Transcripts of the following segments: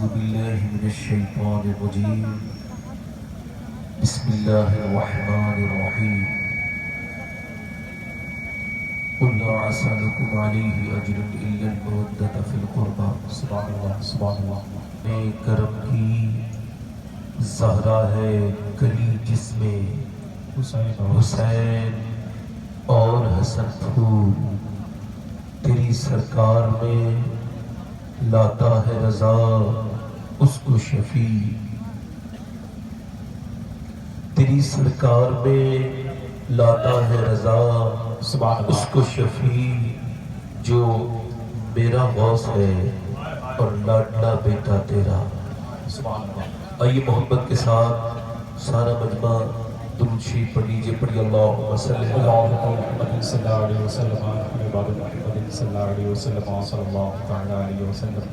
أعوذ بالله من الشيطان الرجيم بسم الله الرحمن الرحيم قل لا أسألكم عليه أجر إلا المودة في القربى سبحان الله سبحان الله کرم کی زہرا ہے کلی جس میں حسین اور حسن پھول تیری سرکار میں لاتا ہے رضا اس کو شفیع تیری سرکار میں لاتا ہے رضا اس کو شفیع جو میرا غوث ہے اور لاڈلا بیٹا تیرا آئیے محبت کے ساتھ سارا مجمع درود شریف پڑھ لیجئے پڑھی اللہم صلی اللہ علیہ وسلم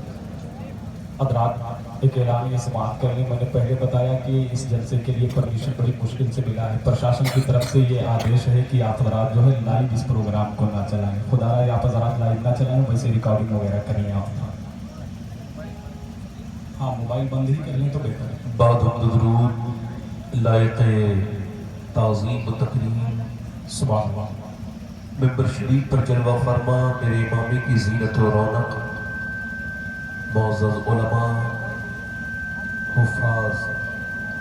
حضرات ایک اعلانیہ سماعت کر لیں. میں نے پہلے بتایا کہ اس جلسے کے لیے پرمیشن بڑی مشکل سے ملا ہے. پرشاسن کی طرف سے یہ آدیش ہے کہ آپ حضرات جو ہے لائیو اس پروگرام کو نہ چلائیں. خدا رہا آپ حضرات لائیو نہ چلائیں, ویسے ریکارڈنگ وغیرہ کریں آپ. ہاں موبائل بند ہی کر لیں تو بہتر ہے. بعد حمد و درود لائق تعظیم و تکریم سبحان اللہ. ممبر شریف پر جلوہ فرما میرے امامی کی زینت و رونق معزز علماء حفاظ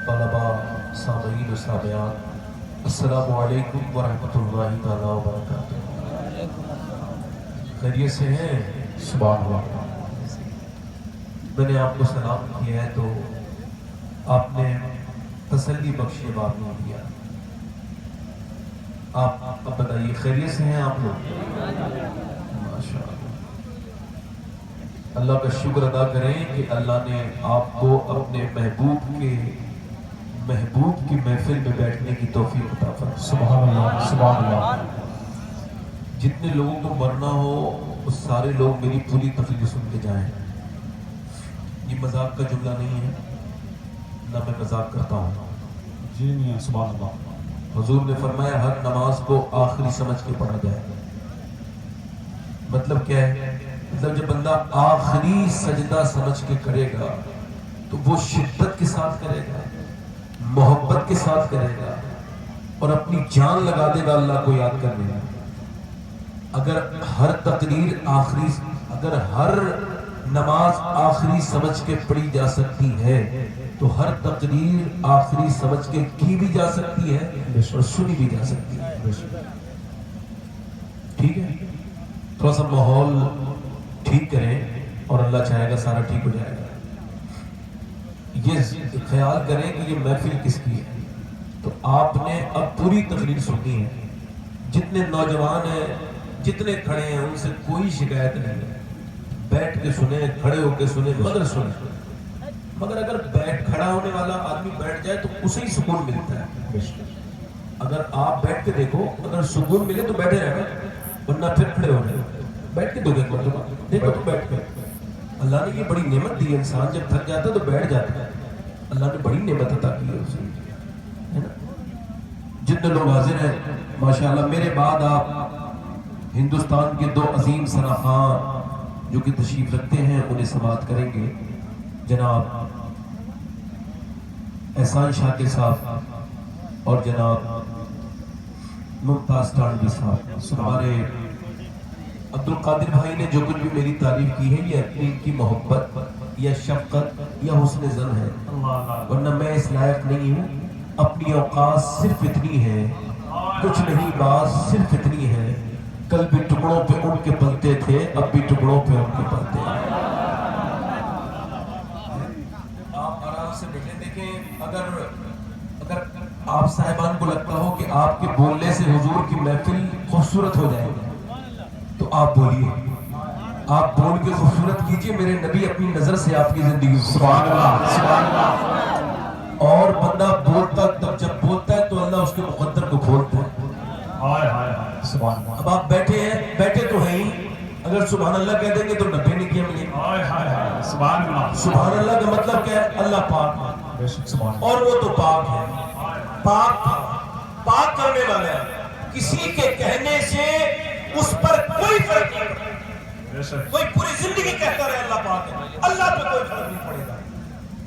طلباء سامعین و سامعات السلام علیکم ورحمۃ اللہ تعالی وبرکاتہ. خیریت سے ہیں؟ سبحان اللہ. میں نے آپ کو سلام کیا ہے تو آپ نے تسلی بخش جواب نہیں دیا. آپ اب بتائیے خیریت سے ہیں آپ لوگ؟ ماشاءاللہ. اللہ کا شکر ادا کریں کہ اللہ نے آپ کو اپنے محبوب کی محفل میں بیٹھنے کی توفیق عطا فرمائے. سبحان اللہ سبحان اللہ. جتنے لوگوں کو مرنا ہو وہ سارے لوگ میری پوری تقریر سن کے جائیں. یہ مذاق کا جملہ نہیں ہے, نہ میں مذاق کرتا ہوں. جی میاں سبحان اللہ. حضور نے فرمایا ہر نماز کو آخری سمجھ کے پڑھا جائے. مطلب کیا ہے؟ مطلب جب بندہ آخری سجدہ سمجھ کے کرے گا تو وہ شدت کے ساتھ کرے گا, محبت کے ساتھ کرے گا اور اپنی جان لگا دے گا اللہ کو یاد کرنے میں. اگر ہر نماز آخری سمجھ کے پڑھی جا سکتی ہے تو ہر تقریر آخری سمجھ کے کی بھی جا سکتی ہے اور سنی بھی جا سکتی ہے. ٹھیک ہے, تھوڑا سا ماحول ٹھیک کریں اور اللہ چاہے گا سارا ٹھیک ہو جائے گا. یہ خیال کریں کہ یہ محفل کس کی ہے. تو آپ نے اب پوری تقریر سنی ہے. جتنے نوجوان ہیں جتنے کھڑے ہیں ان سے کوئی شکایت نہیں ہے. بیٹھ کے سنیں, کھڑے ہو کے سنیں, مگر سنیں. مگر اگر کھڑا ہونے والا آدمی بیٹھ جائے تو اسے ہی سکون ملتا ہے. اگر آپ بیٹھ کے دیکھو, اگر سکون ملے تو بیٹھے رہنا, ورنہ پھر کھڑے ہو جائے. بیٹھ کے دیکھو تو بیٹھ کے. اللہ نے یہ بڑی نعمت دی ہے. انسان جب تھک جاتا ہے تو بیٹھ جاتا ہے. اللہ نے بڑی نعمت عطا کی ہے اسے. جتنے لوگ حاضر ہیں ماشاءاللہ, میرے بعد آپ ہندوستان کے دو عظیم سراخان جو کہ تشریف رکھتے ہیں انہیں سماعت کریں گے. جناب احسان شاکر صاحب اور جناب ممتاز ٹانڈی صاحب. ہمارے عبدالقادر بھائی نے جو کچھ بھی میری تعریف کی ہے یہ اپنی کی محبت یا شفقت یا حسن ظن ہے, ورنہ میں اس لائق نہیں ہوں. اپنی اوقات صرف اتنی ہے, کچھ نہیں بات صرف اتنی ہے. کل بھی ٹکڑوں پہ ان کے پلتے تھے, اب بھی ٹکڑوں پہ ان کے پلتے ہیں. آپ آرام سے بیٹھے. دیکھیں اگر آپ صاحبان کو لگتا ہو کہ آپ کے بولنے سے حضور کی محفل خوبصورت ہو جائے گی تو آپ بولیے, آپ بول کے خوبصورت کیجئے. میرے نبی اپنی نظر سے آپ کی زندگی سبحان اللہ سبحان اللہ. اور بندہ بولتا جب بولتا ہے تو اللہ اس کے مقدر کو کھولتا ہے. سبحان اللہ. اب آپ بیٹھے تو ہیں ہی, اگر سبحان اللہ کہہ دیں گے تو 90 نیکیاں ملیں گی. سبحان اللہ. سبحان اللہ کا مطلب کیا ہے؟ اللہ پاک ہے اور وہ تو پاک ہے. پاک کرنے والا ہے. کسی کے کہنے سے اس پر کوئی فرق نہیں پڑتا. کوئی پوری زندگی کہتا رہے اللہ پاک ہے, اللہ پہ کوئی فرق نہیں پڑے گا.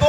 2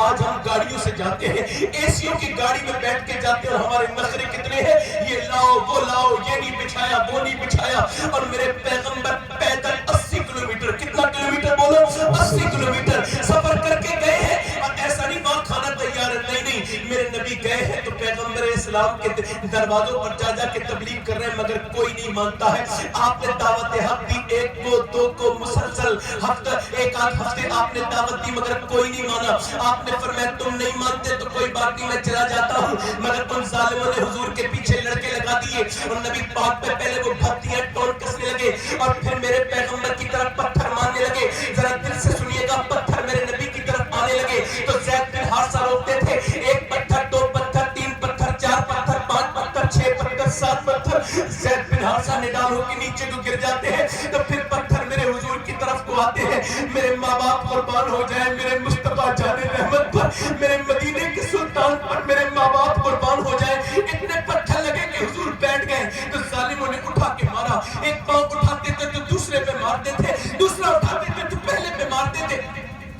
آج ہم گاڑیوں سے جاتے ہیں, ایسیوں کی گاڑی میں بیٹھ کے جاتے ہیں, اور ہمارے نخرے کتنے ہیں, یہ لاؤ وہ لاؤ, یہ نہیں بچھایا وہ نہیں بچھایا. اور میرے پیغمبر پیدل 80 کلومیٹر, کتنا کلومیٹر بولو, 80 کلومیٹر سفر کر کے گئے ہیں. اور ایسا نہیں وہاں کھانا تیار ہے, نہیں نہیں, میرے نبی گئے ہیں تو پیغمبر اسلام کے دروازوں پر جا جا کے تبلیغ کر رہے ہیں, مگر کوئی نہیں مانتا ہے. آپ نے دعوت حق دی, ایک کو دو کو مسلسل ہفتہ, ایک آدھ ہفتے آپ نے دعوت دی, مگر کوئی نہیں مانا. آپ نے فرمایا تم نہیں مانتے تو کوئی بات نہیں, میں چلا جاتا ہوں, مگر تم ظالموں نے حضور کے پیچھے لڑکے لگا دیے. اور نبی پاک پہ پہلے وہ بھتیاں ٹون کسنے لگے, اور پھر میرے پیغمبر کی طرف پتھر مارنے لگے. ذرا دل سے سنیے گا, پتھر میرے نبی کی طرف آنے لگے تو زید بن حارثہ روکتے تھے, ایک پتھر, دو پتھر, تین پتھر, چار پتھر, پانچ پتھر, چھ پتھر, سات پتھر. زید بن حارثہ نڈال ہو کے نیچے کو گر جاتے ہیں, تو پھر پتھر میرے حضور کی طرف کو آتے ہیں. میرے ماں باپ قربان ہو جائیں میرے مصطفیٰ جان رحمت پر, میرے مدینے کے سلطان پر, میرے ماں باپ قربان ہو جائیں. اتنے پتھر لگے کہ حضور بیٹھ گئے, تو ظالموں نے اٹھا کے مارا. ایک پاؤں اٹھاتے تھے تو دوسرے پہ مارتے تھے, دوسرا اٹھاتے تھے تو پہلے پہ مارتے تھے.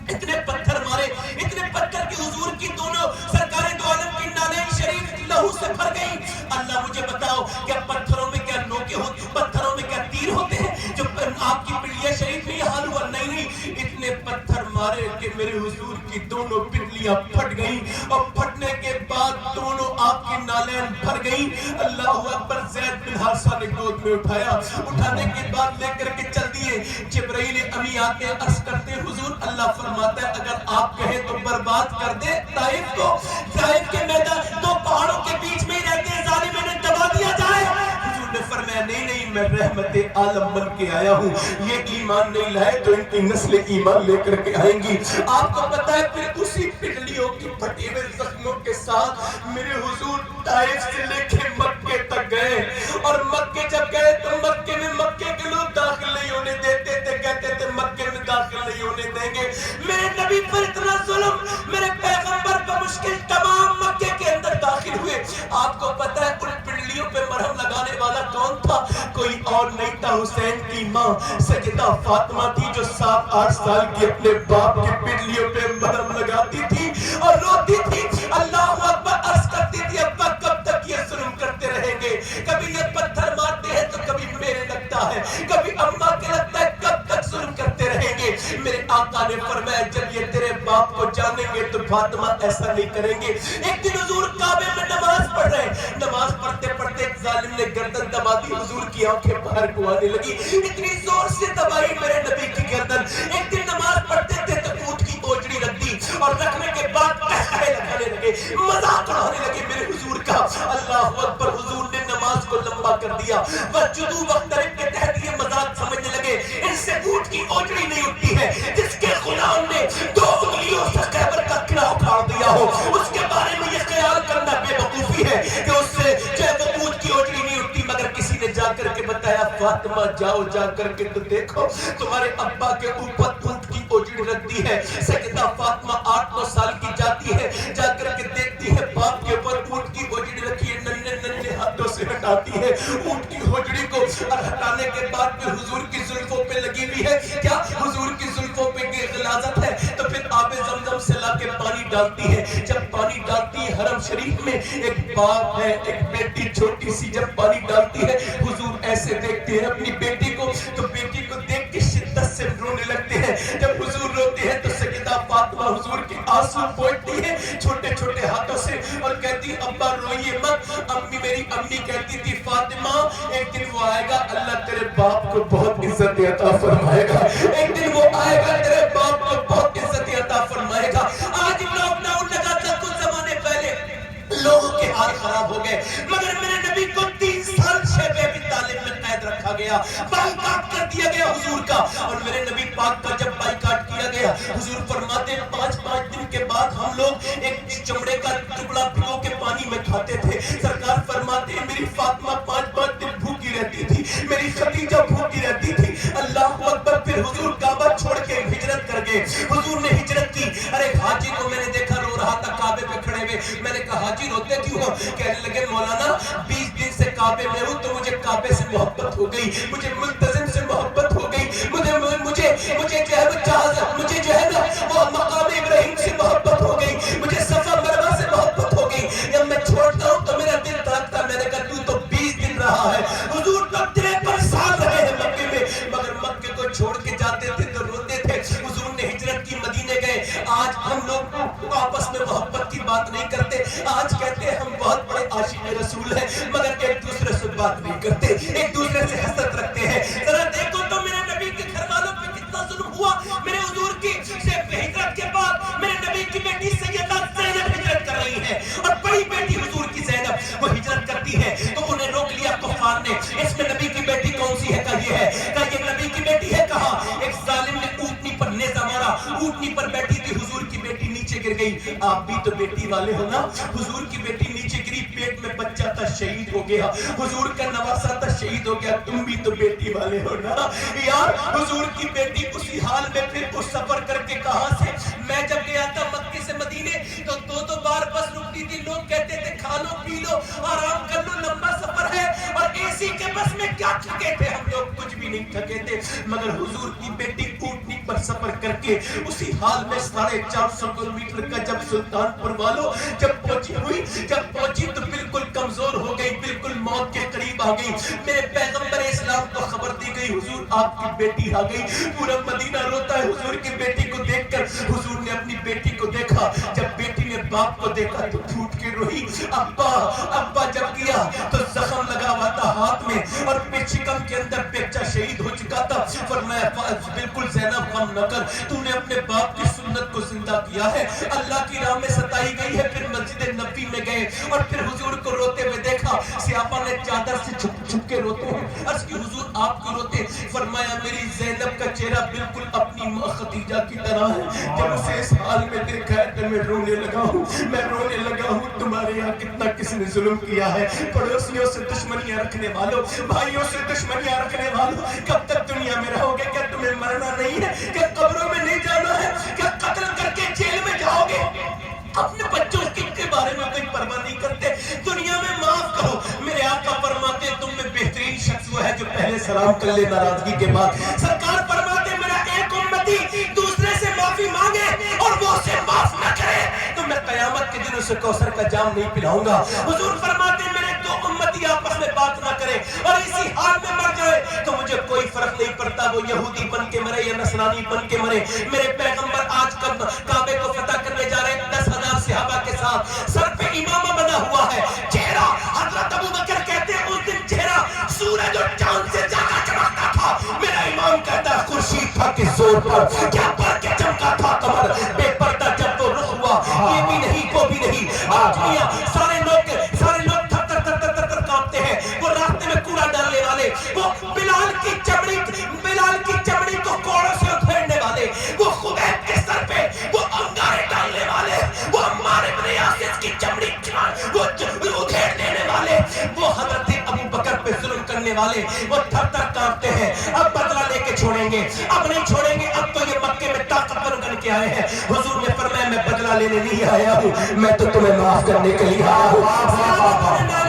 اتنے پتھر مارے, اتنے پتھر کہ حضور کی دونوں سرکار دو عالم کی نالین شریف لہو سے بھر گئی. اللہ مجھے بتاؤ, کیا پتھروں میں کیا نوکے ہوتے, پتھروں میں کیا تیر ہوتے ہیں جو آپ کی پنڈلیاں شریف میں یہ حال ہوا؟ نہیں نہیں, اتنے پتھر مارے کہ میرے حضور کی دونوں پنڈلیاں پھٹ گئیں, اور پھٹنے کے بعد دونوں آپ کی نالین بھر گئیں. اللہ اکبر. زید بن حارثہ نے گود میں اٹھایا, اٹھانے کے بعد لے کر کے چل دیے. جبرائیل امی آتے ہیں, عرض کرتے ہیں حضور, اللہ فرماتا ہے اگر آپ کہیں تو برباد کر دے طائف کو. طائف کے میدان دو پہاڑوں کے بیچ میں ہی رہتے ہیں, ظالم انہیں دبا دیا جائے. حضور نے فرمایا نہیں نہیں, میں رحمت عالم بن کے آیا ہوں, یہ ایمان نہیں لائے تو ان کی نسل ایمان لے کر کے آئیں گی. آپ کو پتا ہے پھر اسی پنڈلیوں کی پھٹی ہوئے زخموں کے ساتھ میرے حضور طائف سے لے کے مکے تک گئے. اور مکے جب گئے تو مکے میں مکے کے لوگ داخل نہیں ہونے دیتے تھے, کہتے تھے مکے میں داخل نہیں ہونے دیں گے. میرے نبی پر اتنا ظلم, میرے پیغمبر پر مشکل, تمام مکے کے اندر داخل ہوئے. آپ کو پتا ہے ان پنڈلیوں پہ مرہم لگانے والا کون تھا؟ کوئی اور نہیں تھا, حسین کی ماں سیدہ فاطمہ تھی, جو 7-8 سال کی اپنے باپ کی پنڈلیوں پہ مرہم لگاتی تھی اور روتی تھی. اللہ اکبر. عرض کرتی تھی ابا کب تک یہ ظلم کرتے رہیں گے, کبھی یہ پتھر مارتے ہیں تو کبھی میرے لگتا ہے, کبھی اماں کے لگتا ہے, کب تک ظلم کرتے رہیں گے. میرے آقا نے فرمایا جب یہ تیرے باپ کو جانیں گے تو فاطمہ ایسا نہیں کریں گے. ایک دن حضور کعبے میں نماز پڑھ رہے, نماز پڑھتے پڑھتے ایک ظالم نے گردن دبا دی, حضور کی آنکھیں باہر کو آنے لگی, اتنی زور سے دبائی میرے نبی کی گردن. ایک دن نماز پڑھتے تھے تو اونٹ کی اوجڑی رکھ دی, اور رکھنے کے بعد قہقہے لگانے لگے, مذاق اڑانے لگے میرے حضور کا. اللہ اکبر. حضور نے نماز کو لمبا کر دیا, وجدو وقترب کے تحت یہ مذاق سمجھنے لگے, ان سے اونٹ کی اوجڑی نہیں اٹھتی ہے. جس کے غلام نے 2 انگلیوں سے خیبر کا قلعہ اکھاڑ دیا ہو, اس کے بارے میں یہ خیال کرنا بے وقوفی ہے کہ اس سے جو ہے وہ اونٹ کی اوجڑی نہیں اٹھتی. مگر کسی نے جا کر کے بتایا فاطمہ جاؤ, جا کر کے تو دیکھو تمہارے ابا کے اوپر اونٹ کی اوجڑی رکھ دی ہے. سیدہ فاطمہ 8-9 سال کی جاتی ہے, جا کر کے دیکھتی ہے باپ کے اوپر اونٹ کی اوجڑی رکھی ہے, ننھے ننھے ہاتھوں سے ہٹاتی ہے اونٹ کی اوجڑی کو, اور ہٹانے کے بعد پھر حضور کی زلفوں پہ لگی ہوئی ہے. کیا حضور کی زلفوں پہ غلاظت ہے؟ تو پھر آب زمزم سے لا کے پانی ڈالتی ہے. جب پانی ڈالتی ہے حرم شریف میں ایک باپ ہے, ایک بیٹی چھوٹی سی, جب پانی ڈالتی ہے حضور ایسے دیکھتے ہیں اپنی بیٹی کو, تو بیٹی کو دیکھ کے شدت سے رونے لگتے ہیں. جب حضور روتے ہیں تو سیدہ فاطمہ حضور کے آنسو پوچھتی ہے چھوٹے چھوٹے ہاتھوں سے, اور کہتی ابا روئیے مت. امی, میری امی کہتی تھی فاطمہ ایک دن وہ آئے گا, اللہ تیرے باپ کو بہت عزت عطا فرمائے گا, ایک دن وہ آئے گا تیرے باپ کو بہت عزت عطا فرمائے گا. آج لاک ڈاؤن لگا تھا کچھ زمانے پہلے, لوگوں کے حال خراب ہو گئے, مگر میرے نبی کو 3 سال شیب ابی طالب میں قید رکھا گیا, بائیکاٹ کر دیا گیا حضور کا. اور میرے نبی پاک کا جب بائیکاٹ کیا گیا, حضور فرماتے ہیں 5-5 دن کے بعد ہم لوگ ایک چمڑے کا ٹکڑا بھگو کے پانی میں کھاتے تھے. سرکار فرماتے ہیں میری فاطمہ 5-5 دن بھوکی رہتی تھی, میری خدیجہ بھوکی رہتی تھی. اللہ اکبر. پھر حضور کعبہ چھوڑ کے ہجرت کر گئے. حضور نے ہجرت کی. ارے حاجی کو میں نے دیکھا رو رہا تھا کعبے پہ کھڑے ہوئے, میں نے کہا حاجی روتے کیوں ہو؟ کہنے لگے مولانا 20 دن سے کعبے میں ہوں تو مجھے کعبے سے محبت ہو گئی, مجھے ملتزم سے محبت ہو گئی, مجھے جو ہے نا وہ مقام ابراہیم سے محبت آج ہم لوگ آپس میں محبت کی بات نہیں کرتے. آج کہتے ہیں ہم بہت بڑے عاشق رسول ہیں مگر ایک دوسرے سے بات نہیں کرتے, ایک دوسرے سے حسد رکھتے ہیں. ذرا دیکھو تو میرے نبی کے گھر والوں پہ کتنا ظلم ہوا. میرے حضور کی سے ہجرت کے بعد میرے نبی کی بیٹی سیدہ زینب ہجرت کر رہی ہے, اور بڑی بیٹی حضور کی زینب وہ ہجرت کرتی ہے تو انہیں روک لیا کفار نے. اس میں نبی کی بیٹی کون سی ہے؟ کہا یہ ہے. کہا یہ نبی کی بیٹی ہے. کہا ایک ظالم نے اونٹنی پر نیزہ مارا, اونٹنی پر بیٹھی تھی حضور کی بیٹی نیچے گر گئی. آپ بھی تو بیٹی والے ہو نا. حضور کی بیٹی نیچے گری, پیٹ میں بچہ تھا شہید ہو گیا, حضور کا نواسا تھا شہید ہو گیا. تم بھی تو بیٹی والے ہو نا یار. حضور کی بیٹی اسی حال میں پھر اس سفر کر کے کہاں سے, میں جب گیا تھا مکے سے مدینے تو دو بار بس رکتی تھی. لوگ کہتے تھے کھا لو پی لو آرام کر لو, لمبا سفر ہے, اور اے سی کے بس میں کیا تھکے تھے ہم لوگ, کچھ بھی نہیں تھکے تھے. مگر حضور کی بیٹی اونٹنی پر سفر کر کے اسی حال میں 450 کلومیٹر کا جب سلطان پور والوں جب پہنچی تو بالکل کمزور ہو گئی, بالکل موت کے قریب آ گئی. میرے پیغمبر اسلام کو خبر دی گئی حضور آپ کی بیٹی آ گئی. پورا مدینہ روتا ہے حضور کی بیٹی کو دیکھ کر. حضور نے اپنی بیٹی کو دیکھا, جب بیٹی نے باپ کو دیکھا تو پھوٹ کے روئی. ابا جب گیا تو زخم لگا ہوا تھا ہاتھ میں, اور شکم کے اندر بچہ شہید ہو چکا تھا. فرمایا بالکل زینب غم نہ کر, تو نے اپنے باپ کی سنت کو زندہ کیا ہے. اللہ کی راہ میں ستائی گئی ہے. پھر مسجد نبوی میں گئے اور پھر حضور کو روتے ہوئے دیکھا. صحابہ نے چادر سے چھپ کے روتے ہیں. عرض کی حضور آپ کیوں روتے؟ فرمایا میری زینب کا چہرہ بالکل اپنی ماں خدیجہ کی طرح ہے. جب اسے اس حال میں دیکھا ہے تو میں رونے لگا ہوں, میں رونے لگا ہوں. تمہارے یہاں کتنا کس نے ظلم کیا ہے. پڑوسیوں سے دشمنیاں رکھنے والوں, بھائیوں سے دشمنیاں رکھنے والوں, کب تک دنیا میں رہو گے؟ کیا تمہیں مرنا نہیں ہے؟ کیا قبروں میں نہیں جانا ہے؟ کیا قتل کر کے جیل میں جاؤ گے؟ اپنے بچوں کے بارے میں کوئی پرواہ نہیں کرتے. دنیا میں معاف کرو. میرے آقا فرماتے تم میں بہترین شخص وہ ہے جو پہلے سلام کر لے ناراضگی کے بعد. سرکار فرماتے میرا ایک امتی دوسرے سے معافی مانگے اور وہ اسے معاف نہ کرے تو میں قیامت کے دن اسے کوثر کا جام نہیں پلاؤں گا. حضور فرماتے میرے دو امتی آپس میں بات نہ کرے اور اسی حال میں مر جائے تو مجھے کوئی فرق نہیں پڑتا وہ یہودی بن کے مرے یا نصرانی بن کے مرے. میرے پیغمبر آج کعبے کو فتح کرنے جا رہے ہیں 10,000 صحابہ کے ساتھ. سر پہ امامہ بنا ہوا ہے, چہرہ حضرت ابو بکر کہتے ہیں اس دن چہرہ سورج اور چاند سے زیادہ چمکتا تھا. میرا امام کہتا ہے خورشید تھا کس زور پر, کیا پر کے چمکا تھا قمر, بے پردہ جب وہ رخ ہوا یہ بھی نہیں وہ بھی نہیں. آج میاں سارے لوگ تھر کانپتے ہیں. وہ راستے میں کوڑا ڈالنے والے, وہ بلال کی چمڑی کو کوڑوں سے ادھیڑنے والے, وہ خبیب کے سر پہ وہ انگارے ڈالنے والے, وہ عمار ابن یاسر کی چمڑی وہ ادھیڑ دینے والے, وہ حضرت ابو بکر پہ ظلم کرنے والے, وہ تھر کانپتے ہیں. اب بدلہ لے کے چھوڑیں گے, اب نہیں چھوڑیں گے. اب تو یہ مکے میں طاقتور بن کے آئے ہیں. حضور نے فرمایا میں بدلہ لینے نہیں آیا ہوں, میں تو تمہیں معاف کرنے کے لیے آیا ہوں.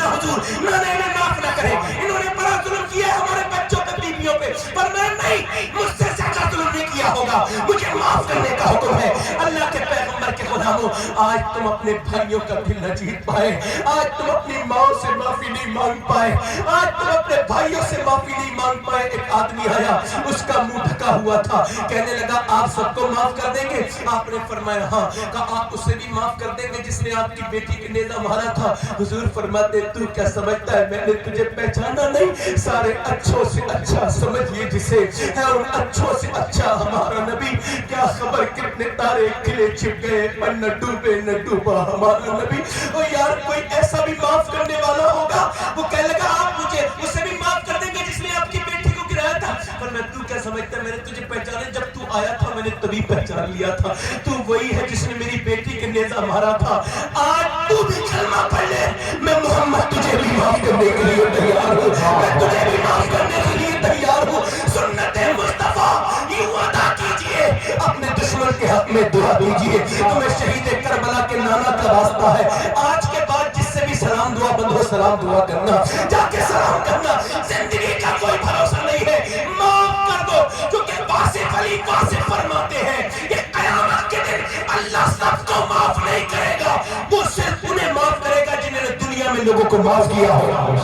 حضور انہیں معاف نہ کرے, انہوں نے بڑا ظلم کیا ہے ہمارے بچوں پہ بیویوں پہ, پر میں نہیں, مجھ سے زیادہ ظلم نہیں کیا ہوگا, مجھے معاف کرنے کا حکم ہے. اللہ کے پیغمبر کے غلاموں, آج تم اپنے بھائیوں کا دل نہ جیت پائے, آج تم اپنی ماں سے معافی نہیں مانگ پائے, آج تم اپنے بھائیوں سے معافی نہیں مانگ پائے. ایک آدمی آیا, اس کا منہ ڈھکا ہوا تھا, کہنے لگا آپ سب کو معاف کر دیں گے؟ آپ نے فرمایا ہاں. کہا آپ اسے بھی معاف کر دیں گے جس نے آپ کی بیٹی کے نیزہ مارا تھا؟ حضور فرماتے تو کیا سمجھتا ہے میں نے تجھے پہچانا نہیں؟ سارے اچھوں سے اچھا سمجھیے جسے ہے, ان اچھوں سے اچھا ہمارا نبی. کیا خبر کتنے تارے کھلے چھپ گئے پر نہ ڈوبے نہ ڈوبا ہمارا نبی. او یار کوئی ایسا بھی معاف کرنے والا ہوگا؟ وہ کہنے لگا آپ مجھے اسے بھی معاف کر دیں گے جس نے آپ کی بیٹی کو گرایا تھا. پر میں تو کیا سمجھتا ہے میں نے تجھے پہچانا؟ جب تو آیا تھا میں نے تبھی پہچان لیا تھا, تو وہی ہے جس نے میری بیٹی کے نیزہ مارا تھا. آج تو بھی کلمہ پڑھ لے, میں محمد تجھے بھی معاف کرنے کے لیے تیار ہوں, میں تجھے بھی معاف کرنے کے لیے تیار ہوں. سنت مصطفیٰ یوں ادا کیجئے, اپنے دشمن کے حق میں دعا دیجئے. تمہیں شہید کربلا کے نانا کا واسطہ ہے. آج کے بعد جس سے بھی سلام دعا بند ہو, سلام دعا کرنا, جا کے سلام کرنا. زندگی کا کوئی بھروسہ نہیں ہے, معاف کر دو, کیونکہ واصف علی واصف فرماتے ہیں کہ قیامت کے دن اللہ سب کو معاف نہیں کرے گا, وہ صرف انہیں معاف کرے گا جنہوں نے دنیا میں لوگوں کو معاف کیا ہو.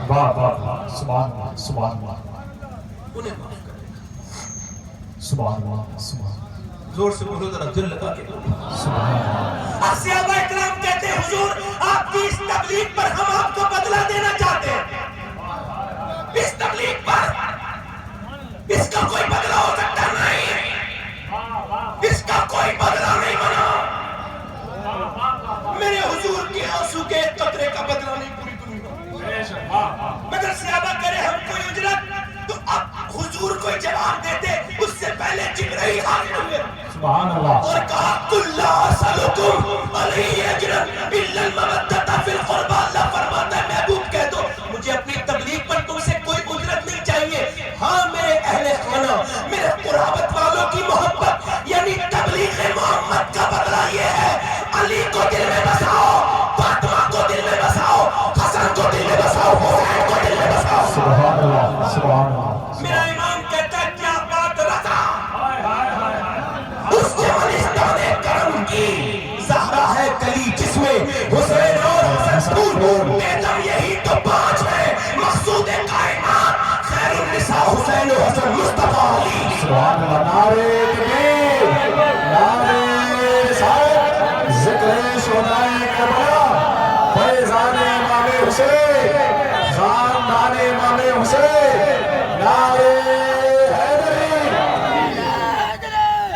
واہ واہ, سبحان اللہ سبحان اللہ, انہیں معاف کرے گا. سبحان اللہ سبحان اللہ. زور سے بولو ذرا، دل لگا کے بولو۔ اب صحابہ اکرام کہتے ہیں حضور آپ کی اس تبلیغ پر ہم آپ کو بدلہ دینا چاہتے ہیں، اس تبلیغ پر اس کا کوئی بدلہ ہو سکتا نہیں، اس کا کوئی بدلہ نہیں بنا۔ میرے حضور کے آنسو کے ایک قطرے کا بدلہ نہیں پوری دنیا، مگر صحابہ کرے ہم کوئی اجرت، تو اب حضور کوئی جواب دیتے، اس سے پہلے جبرائیل حاضر ہوئے سبحان اللہ، اور کہا قُلْ لَا أَسْأَلُكُمْ عَلَيْهِ أَجْرًا إِلَّا الْمَوَدَّةَ فِي الْقُرْبَى۔ اللہ فرماتا ہے محبوب کہہ دو مجھے اپنی تبلیغ پر تم سے کوئی اجرت نہیں چاہیے، ہاں میرے اہل خانہ، میرے قرابت والوں کی محبت، یعنی تبلیغ محمد کا بدلہ یہ ہے، علی کو دل میں بساؤ، فاطمہ کو دل میں بساؤ، حسن کو دل میں بساؤ، حسین کو دل میں بساؤ۔ سبحان اللہ، سبحان اللہ، میرا امام کہتا ہے کیا بات رضا، اس چمنستان کرم کی زہرا ہے کلی جس میں حسین اور حسن پھول، بیدم یہی تو پانچ ہے مقصود کائنات، خیر النساء حسین و حسن مصطفیٰ علی۔ سبحان اللہ، نعرہ تکبیر، نعرہ رسالت، ذکر شہدائے کربلا، فیضان امام حسین، خاندان امام حسین، نعرہ حیدری۔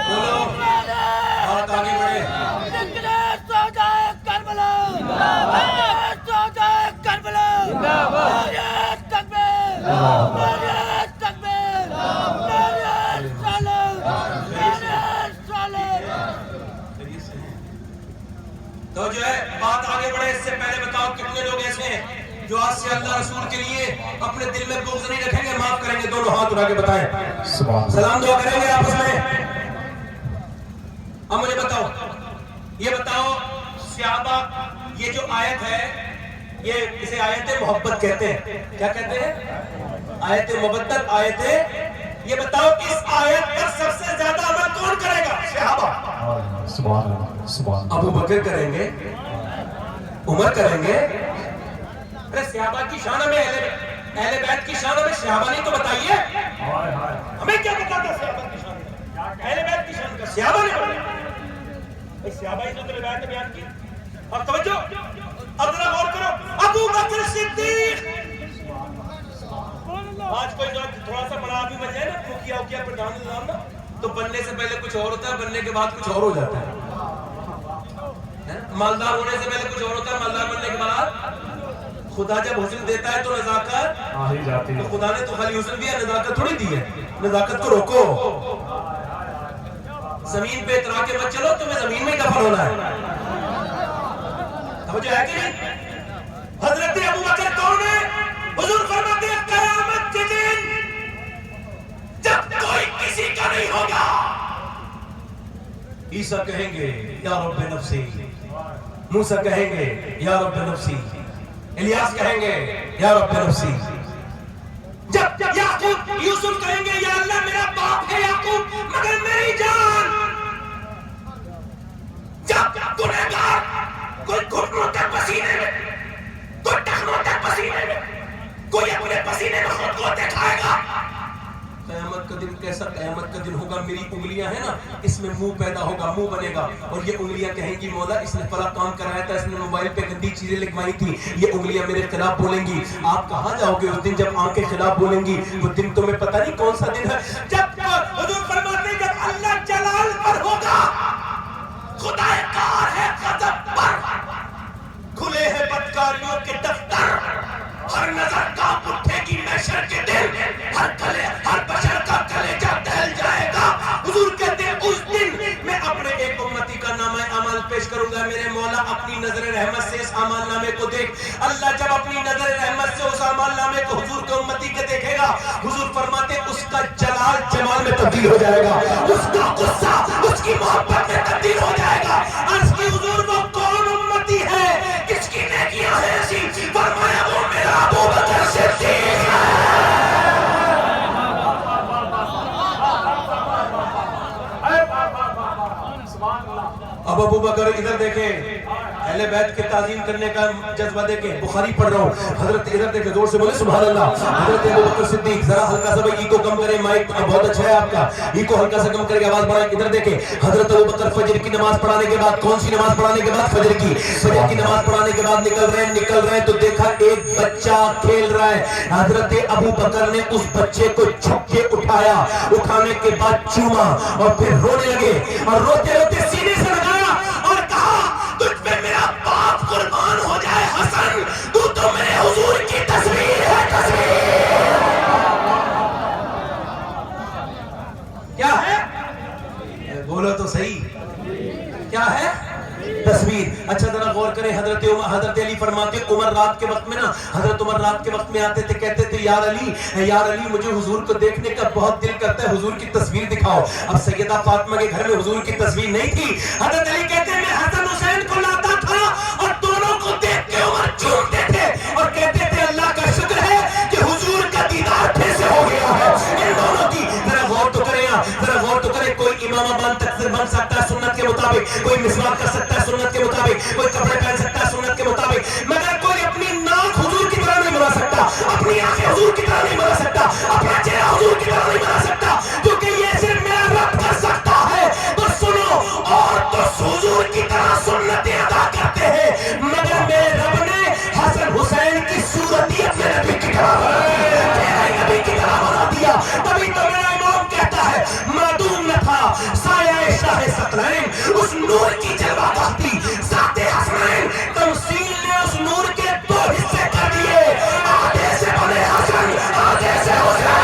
بولو بات آگے بڑھے۔ تو جو ہے بات آگے بڑھے اس سے پہلے بتاؤ کتنے لوگ ایسے ہیں جو آج سے اللہ رسول کے لیے اپنے دل میں بغض نہیں رکھیں گے، معاف کریں گے؟ دونوں ہاتھ اٹھا کے بتائیں، سبحان اللہ، سلام دعا کریں گے آپس میں۔ اب مجھے بتاؤ، یہ بتاؤ صحابہ، یہ جو آیت ہے یہ اسے آیت محبت کہتے ہیں، کیا کہتے ہیں؟ آیت محبت، آیت۔ یہ بتاؤ اس آیت پر سب سے زیادہ عمل کون کرے گا؟ صحابہ۔ سبحان اللہ، سبحان اللہ، ابو بکر کریں گے، عمر کریں گے۔ ارے صحابہ کی شان ہمیں اہل بیت کی شان ہمیں صحابہ نہیں تو بتائیے، ہمیں کیا بتاتا صحابہ کی شان؟ اہل بیت کی شان کا صحابہ نے بتایا، صحابہ ہی تو روایت نے بیان کی۔ اب توجہ، اب ذرا غور کرو، ابو بکر صدیق۔ آج کوئی تھوڑا سا بڑا آدمی بن جائے نا، مکھیا وکیا پردھان نظام نا، تو بننے سے پہلے کچھ اور ہوتا ہے، بننے کے بعد کچھ اور ہو جاتا ہے۔ مالدار ہونے سے پہلے کچھ اور ہوتا ہے، مالدار بننے کے بعد خدا جب حسن دیتا ہے تو نزاکت آ ہی جاتی ہے۔ تو خدا نے تو خالی حسن دیا، نزاکت تھوڑی دی ہے، نزاکت کو روکو۔ زمین پہ اترا کے مت چلو، تمہیں زمین میں ہی دفن ہونا ہے۔ توجہ ہے کہ نہیں؟ حضرت ابو بکر کون ہے؟ حضور فرماتے ہیں قیامت کے دن جب کوئی کسی کا نہیں ہوگا، عیسیٰ کہیں گے یا رب نفسی، موسیٰ کہیں گے یا رب نفسی، الیاس کہیں گے یا رب نفسی، جب یعقوب یوسف کہیں گے یا اللہ میرا باپ ہے یعقوب مگر میری جان، جب گنہگار کوئی گھٹنوں تک پسینے میں، کوئی ٹخنوں تک پسینے میں، کوئی اپنے پسینے میں خود کو دکھائے گا۔ قیامت کا دن کیسا قیامت کا دن ہوگا؟ میری انگلیاں ہیں نا، اس میں منہ پیدا ہوگا، منہ بنے گا، اور یہ انگلیاں کہیں گی مولا اس نے فلاں کام کرایا تھا، اس نے موبائل پہ گندی چیزیں لکھوائی تھی، یہ انگلیاں میرے خلاف بولیں گی۔ آپ کہاں جاؤ گے اس دن جب آنکھیں خلاف بولیں گی؟ وہ دن تمہیں پتہ نہیں کون سا دن ہے، جب حضور فرماتے ہیں جب اللہ جلال پر ہوگا، خدا کار ہے غضب پر، کھلے ہیں بدکاریوں کے دفتر، ہر نظر کانپ اٹھے گی محشر کے دن، ہر بشر کا کلیجہ دہل جائے گا۔ حضور کہتے ہیں اس دن میں اپنے ایک امتی کا نامہ اعمال پیش کروں گا، میرے مولا اپنی نظر رحمت سے اس اعمال نامے کو دیکھ۔ اللہ جب اپنی نظر رحمت سے اس اعمال نامے کو حضور کے امتی کے دیکھے گا، حضور فرماتے ہیں اس کا جلال جمال میں تبدیل ہو جائے گا، اس کا غصہ اس کی محبت میں تبدیل ہو جائے گا۔ عرض کی حضور وہ کون امتی ہے کس کی نیکیاں ہیں ایسی؟ فرمایا وہ میرا ابو بکر صدیق ہے۔ اب ابو بکر ادھر دیکھیں، اہل بیت کے تعظیم کرنے کا جذبہ دیکھیں. بخاری پڑھ رہا ہوں. حضرت ادھر دیکھیں، زور سے بولے سبحان اللہ. حضرت ابو بکر صدیق، ذرا ہلکا سا بھائی کو کم کریں، مائک بہت اچھا ہے آپ کا، کو ہلکا سا کم کر کے آواز بڑھائیں. ادھر دیکھیں حضرت ابو بکر فجر کی نماز پڑھانے کے بعد، کون سی نماز پڑھانے کے بعد؟ فجر کی نماز پڑھانے کے بعد نکل رہے ہیں تو دیکھا ایک بچہ کھیل رہا ہے. حضرت ابو بکر نے اس بچے کو جھک کے اٹھایا، اٹھانے کے بعد چوما اور پھر رونے لگے اور روتے روتے سینے سے لگایا اور کہا تجھ پہ میرا باپ قربان ہو جائے حسن، تو میرے حضور کی تصویر ہے. تصویر کیا ہے؟ بولو تو صحیح، کیا ہے؟ تصویر. اچھا ذرا غور کریں. حضرت علی فرماتے عمر رات کے وقت میں نا، حضرت عمر رات کے وقت میں آتے تھے، کہتے تھے یار علی مجھے حضور کو دیکھنے کا بہت دل کرتا ہے، حضور کی تصویر دکھاؤ. اب سیدہ فاطمہ کے گھر میں حضور کی تصویر نہیں تھی. حضرت علی کہتے ہیں میں حسن حسین کو لاتا تھا اور دونوں کو دیکھ کے عمر چومتے تھے اور کہتے تھے اللہ کا شکر ہے کہ حضور کا دیدار پھر سے ہو گیا ہے. ان دونوں کی ذرا غور تو کریں، ذرا غور تو کریں. کوئی امامہ بن سکتا ہے سنت کے مطابق، کوئی مسواک کر سکتا ہے سنت کے مطابق، کوئی کپڑے پہن سکتا ہے سنت کے مطابق، مگر کوئی اپنی ناک حضور کی طرح نہیں بنا سکتا، اپنی آنکھیں حضور کی طرح نہیں بنا سکتا، اپنا چہرہ حضور کی طرح نہیں بنا سکتا، کیونکہ یہ صرف میرا رب کر سکتا ہے. تو سنو، اور تو حضور کی طرح سنتیں ادا کرتے ہیں، مگر میرے رب نے حسن حسین کی صورت ہی اپنے نبی کی طرح بنا دی، میرے نبی کی طرح بنا دیا. تبھی تو میرا امام کہتا ہے معدوم نہ تھا سایہ شاہ ثقلین، اس نور کی جلوہ بہتی ذات حسنین، تمثیل نے اس نور کے دو حصے کر دیے، آدھے سے بنے حسن، آدھے سے حسین.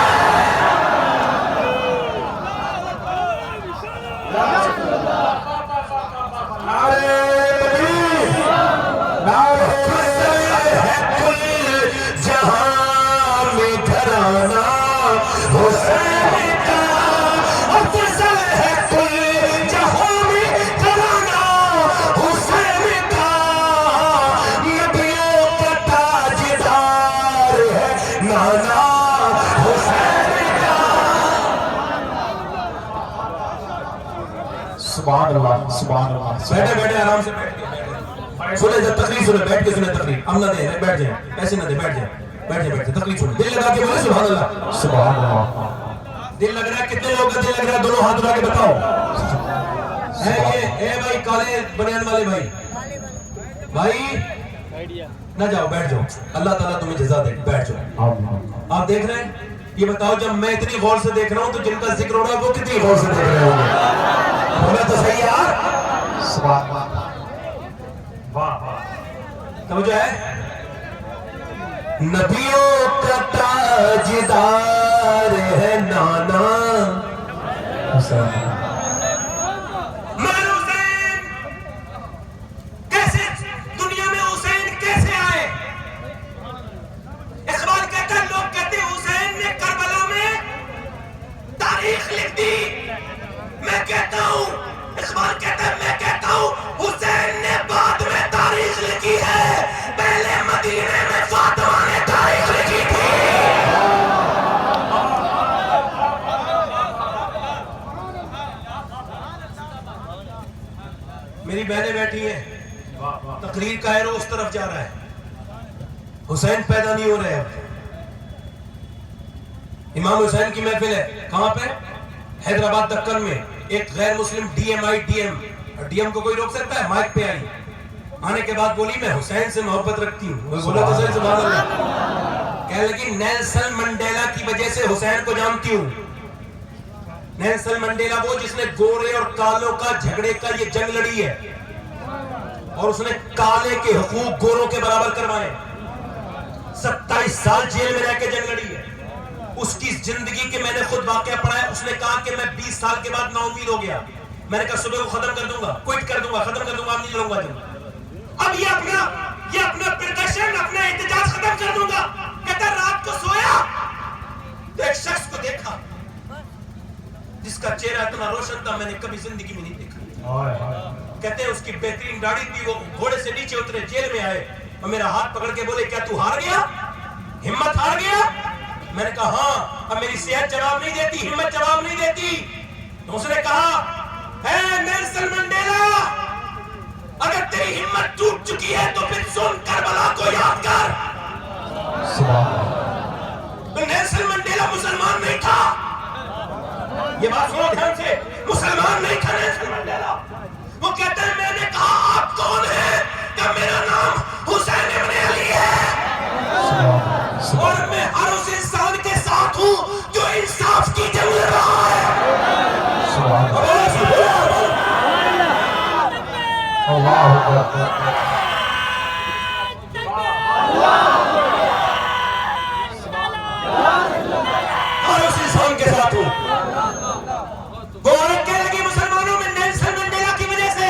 سبحان اللہ، سبحان اللہ. بیٹھے بیٹھے آرام سے بیٹھ کے سنیں، جب تقریر سنیں بیٹھ کے سنیں تقریر. ہم نہ دیں، بیٹھ جائیں، ایسے نہ دیں، بیٹھ جائیں، بیٹھ جائیں، بیٹھ جائیں، تقریر سنیں. دل لگا کے بولے سبحان اللہ. سبحان اللہ. دل لگ رہا ہے؟ کتنے لوگ کا دل لگ رہا ہے؟ دونوں ہاتھ اٹھا کے بتاؤ. ہے یہ اے بھائی کالے بنیان والے بھائی نہ جاؤ، بیٹھ جاؤ، اللہ تعالیٰ تمہیں جزا دے. بیٹھ جاؤ. آپ دیکھ رہے ہیں؟ یہ بتاؤ جب میں اتنی غور سے دیکھ رہا ہوں تو جن کا ذکر ہو رہا ہے وہ کتنی غور سے دیکھ رہے ہوں گے؟ بولا تو صحیح یار. سبحان اللہ. سمجھو ہے نبیوں کا تاجدار ہے نانا حسین. کیسے دنیا میں حسین کیسے آئے؟ اقبال کہتا ہے، لوگ کہتے ہیں حسین نے کربلا میں تاریخ لکھ دی. میں کہتا ہوں، اقبال کہتا ہے میں کہتا ہوں حسین نے بعد میں تاریخ لکھی ہے، پہلے مدینے میں فاطمہ نے تاریخ لکھی تھی. میری بہنیں بیٹھی ہیں، تقریر کا ایرو اس طرف جا رہا ہے، حسین پیدا نہیں ہو رہے. اب امام حسین کی محفل ہے، کہاں پہ؟ حیدرآباد دکن میں. ایک غیر مسلم ڈی ایم کو کوئی روک سکتا ہے؟ مائک پہ آئی، آنے کے بعد بولی میں حسین سے محبت رکھتی ہوں. وہ بولا تو صحیح سبحان اللہ. کہنے لگی نیلسن منڈیلا کی وجہ سے حسین کو جانتی ہوں. نیلسن منڈیلا وہ جس نے گورے اور کالوں کا جھگڑے کا یہ جنگ لڑی ہے اور اس نے کالے کے حقوق گوروں کے برابر کروائے. 27 سال جیل میں رہ کے جنگ لڑی ہے. اس کی زندگی کے میں نے خود واقعہ پڑھا ہے. اس نے کہا کہ میں 20 سال کے بعد نا امید ہو گیا. میں نے کہا صبح کو ختم کر دوں گا، کوئٹ کر دوں گا، ختم کر دوں گا، نہیں لڑوں گا جنگ. اب یہ اپنا پردرشن، اپنا احتجاج ختم کر دوں گا. کہتا رات کو سویا تو ایک شخص کو دیکھا جس کا چہرہ اتنا روشن تھا میں نے کبھی زندگی میں نہیں دیکھا. کہتے ہیں اس کی بہترین داڑھی تھی. وہ گھوڑے سے نیچے اترے، جیل میں آئے اور میرا ہاتھ پکڑ کے بولے کیا تو ہار گیا؟ ہمت ہار گیا؟ میں نے کہا ہاں. اب میری صحت جواب نہیں دیتی، ہمت جواب نہیں دیتی. تو اس نے کہا اے نیلسن منڈیلا، ہمت ٹوٹ چکی ہے تو پھر سن کربلا کو یاد کر. نیلسن منڈیلا مسلمان نہیں تھا. یہ بات سنو دھیان سے, مسلمان نہیں تھا نیلسن منڈیلا. وہ کہتا ہے میں نے کہا آپ کون ہیں؟ کہ میرا نام حسین ابن علی ہے اور میں ہر اس انسان کے ساتھ ہوں جو انصاف کی جنگ لڑ رہا ہے. ہر اس انسان کے ساتھ ہوں. وہ عورت کہنے لگی مسلمانوں میں نیلسن منڈیلا کی وجہ سے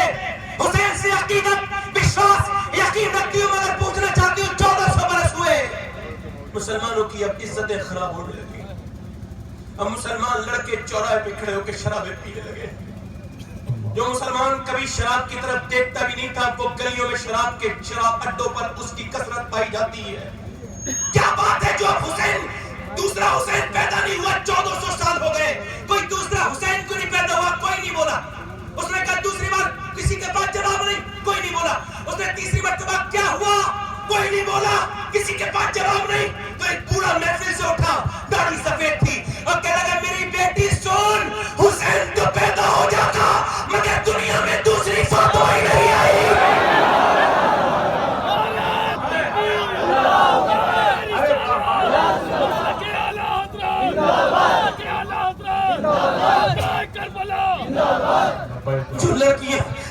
حسین سے عقیدت وشواس یقین رکھتی ہوں, مگر پوچھنا چاہتی ہوں 1400 برس ہوئے. مسلمانوں کی اب عزتیں خراب ہونے لگی. اب مسلمان لڑکے چوراہے پہ کھڑے ہو کے شرابیں پینے لگے. جو مسلمان کبھی شراب کی طرف دیکھتا بھی نہیں تھا, وہ گلیوں میں شراب اڈوں پر اس کی کثرت پائی جاتی ہے. کیا بات ہے جو اب حسین دوسرا حسین پیدا نہیں ہوا, 1400 سال ہو گئے, کوئی دوسرا حسین کیوں نہیں پیدا ہوا؟ کوئی نہیں بولا. اس نے کہا دوسری بار کسی کے پاس جواب نہیں, کوئی نہیں بولا. اس نے تیسری مرتبہ کیا ہوا؟ کوئی نہیں بولا, کسی کے پاس جواب نہیں. تو ایک پورا محفل سے اٹھا, داڑھی سفید تھی, اور کہنے لگا میری بیٹی سن, حسین تو پیدا ہو جاتا مگر دنیا میں دوسری فاطمہ ہی نہیں آئی.